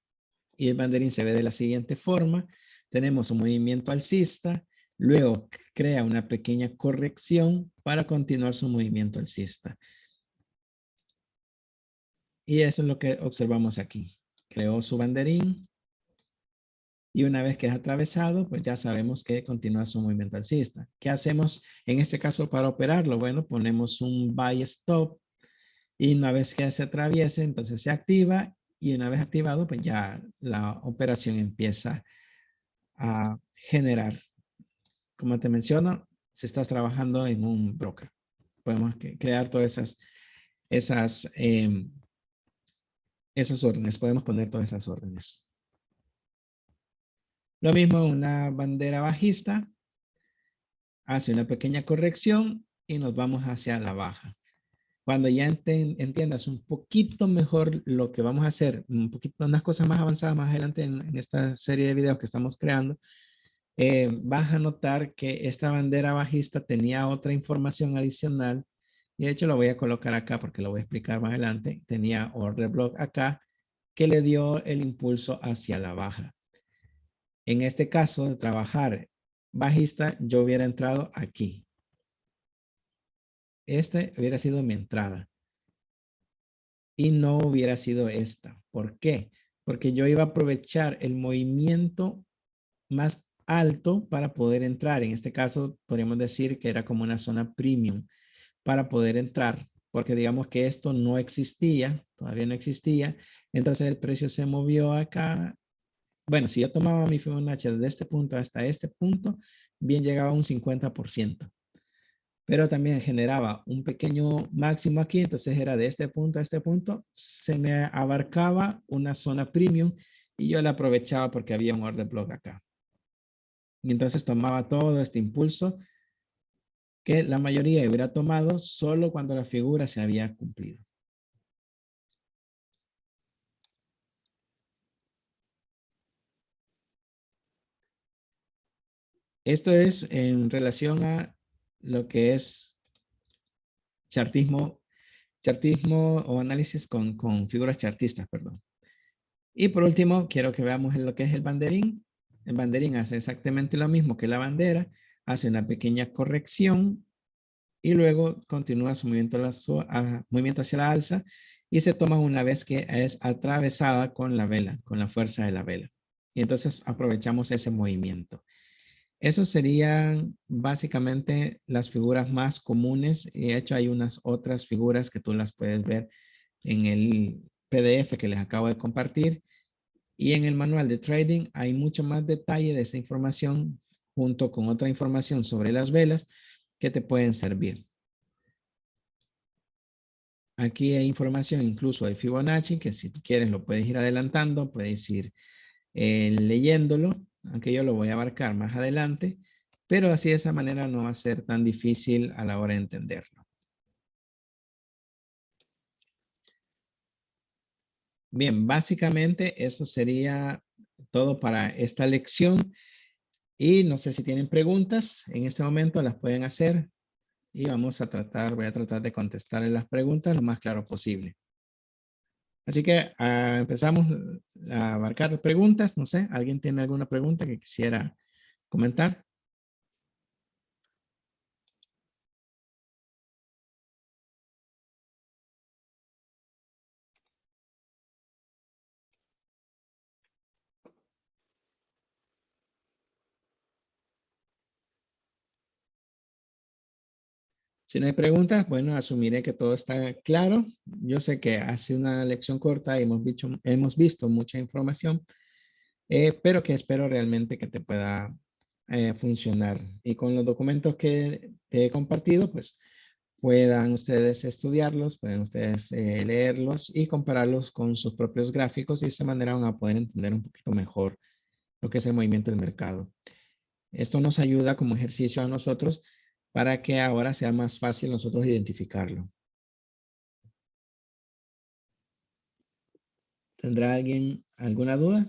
Y el banderín se ve de la siguiente forma. Tenemos un movimiento alcista, luego crea una pequeña corrección para continuar su movimiento alcista. Y eso es lo que observamos aquí. Creó su banderín y una vez que es atravesado, pues ya sabemos que continúa su movimiento alcista. ¿Qué hacemos en este caso para operarlo? Bueno, ponemos un buy stop y una vez que se atraviese, entonces se activa y una vez activado, pues ya la operación empieza a generar. Como te menciono, si estás trabajando en un broker, podemos crear todas esas, esas órdenes, podemos poner todas esas órdenes. Lo mismo una bandera bajista, hace una pequeña corrección y nos vamos hacia la baja. Cuando ya entiendas un poquito mejor lo que vamos a hacer, un poquito, unas cosas más avanzadas más adelante en esta serie de videos que estamos creando, vas a notar que esta bandera bajista tenía otra información adicional y de hecho lo voy a colocar acá porque lo voy a explicar más adelante. Tenía order block acá que le dio el impulso hacia la baja. En este caso de trabajar bajista, yo hubiera entrado aquí. Este hubiera sido mi entrada y no hubiera sido esta. ¿Por qué? Porque yo iba a aprovechar el movimiento más alto para poder entrar. En este caso, podríamos decir que era como una zona premium para poder entrar, porque digamos que esto no existía, todavía no existía. Entonces el precio se movió acá. Bueno, si yo tomaba mi Fibonacci desde este punto hasta este punto, bien llegaba a un 50%. Pero también generaba un pequeño máximo aquí, entonces era de este punto a este punto, se me abarcaba una zona premium y yo la aprovechaba porque había un order block acá. Y entonces tomaba todo este impulso que la mayoría hubiera tomado solo cuando la figura se había cumplido. Esto es en relación a lo que es chartismo, chartismo o análisis con figuras chartistas, perdón. Y por último, quiero que veamos lo que es el banderín. El banderín hace exactamente lo mismo que la bandera, hace una pequeña corrección y luego continúa su movimiento, movimiento hacia la alza y se toma una vez que es atravesada con la vela, con la fuerza de la vela. Y entonces aprovechamos ese movimiento. Eso serían básicamente las figuras más comunes. Y de hecho hay unas otras figuras que tú las puedes ver en el PDF que les acabo de compartir. Y en el manual de trading hay mucho más detalle de esa información junto con otra información sobre las velas que te pueden servir. Aquí hay información incluso de Fibonacci, que si tú quieres lo puedes ir adelantando, puedes ir leyéndolo, aunque yo lo voy a abarcar más adelante, pero así de esa manera no va a ser tan difícil a la hora de entenderlo. Bien, básicamente eso sería todo para esta lección y no sé si tienen preguntas, en este momento las pueden hacer y voy a tratar de contestarles las preguntas lo más claro posible. Así que empezamos a abarcar preguntas. No sé, ¿alguien tiene alguna pregunta que quisiera comentar? Si no hay preguntas, bueno, asumiré que todo está claro. Yo sé que hace una lección corta y hemos visto mucha información, pero que espero realmente que te pueda funcionar. Y con los documentos que te he compartido, pues puedan ustedes estudiarlos, pueden ustedes leerlos y compararlos con sus propios gráficos y de esa manera van a poder entender un poquito mejor lo que es el movimiento del mercado. Esto nos ayuda como ejercicio a nosotros para que ahora sea más fácil nosotros identificarlo. ¿Tendrá alguien alguna duda?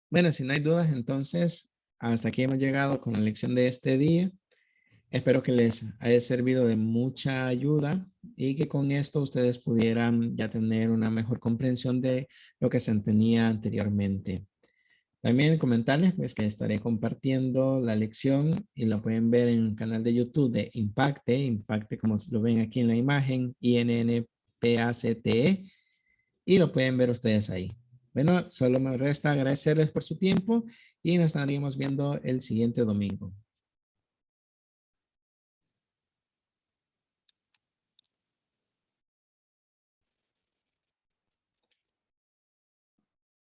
Bueno, si no hay dudas, entonces hasta aquí hemos llegado con la lección de este día. Espero que les haya servido de mucha ayuda y que con esto ustedes pudieran ya tener una mejor comprensión de lo que se tenía anteriormente. También comentarles pues que estaré compartiendo la lección y la pueden ver en el canal de YouTube de Impacte como lo ven aquí en la imagen, INNPACTE, y lo pueden ver ustedes ahí. Bueno, solo me resta agradecerles por su tiempo y nos estaríamos viendo el siguiente domingo.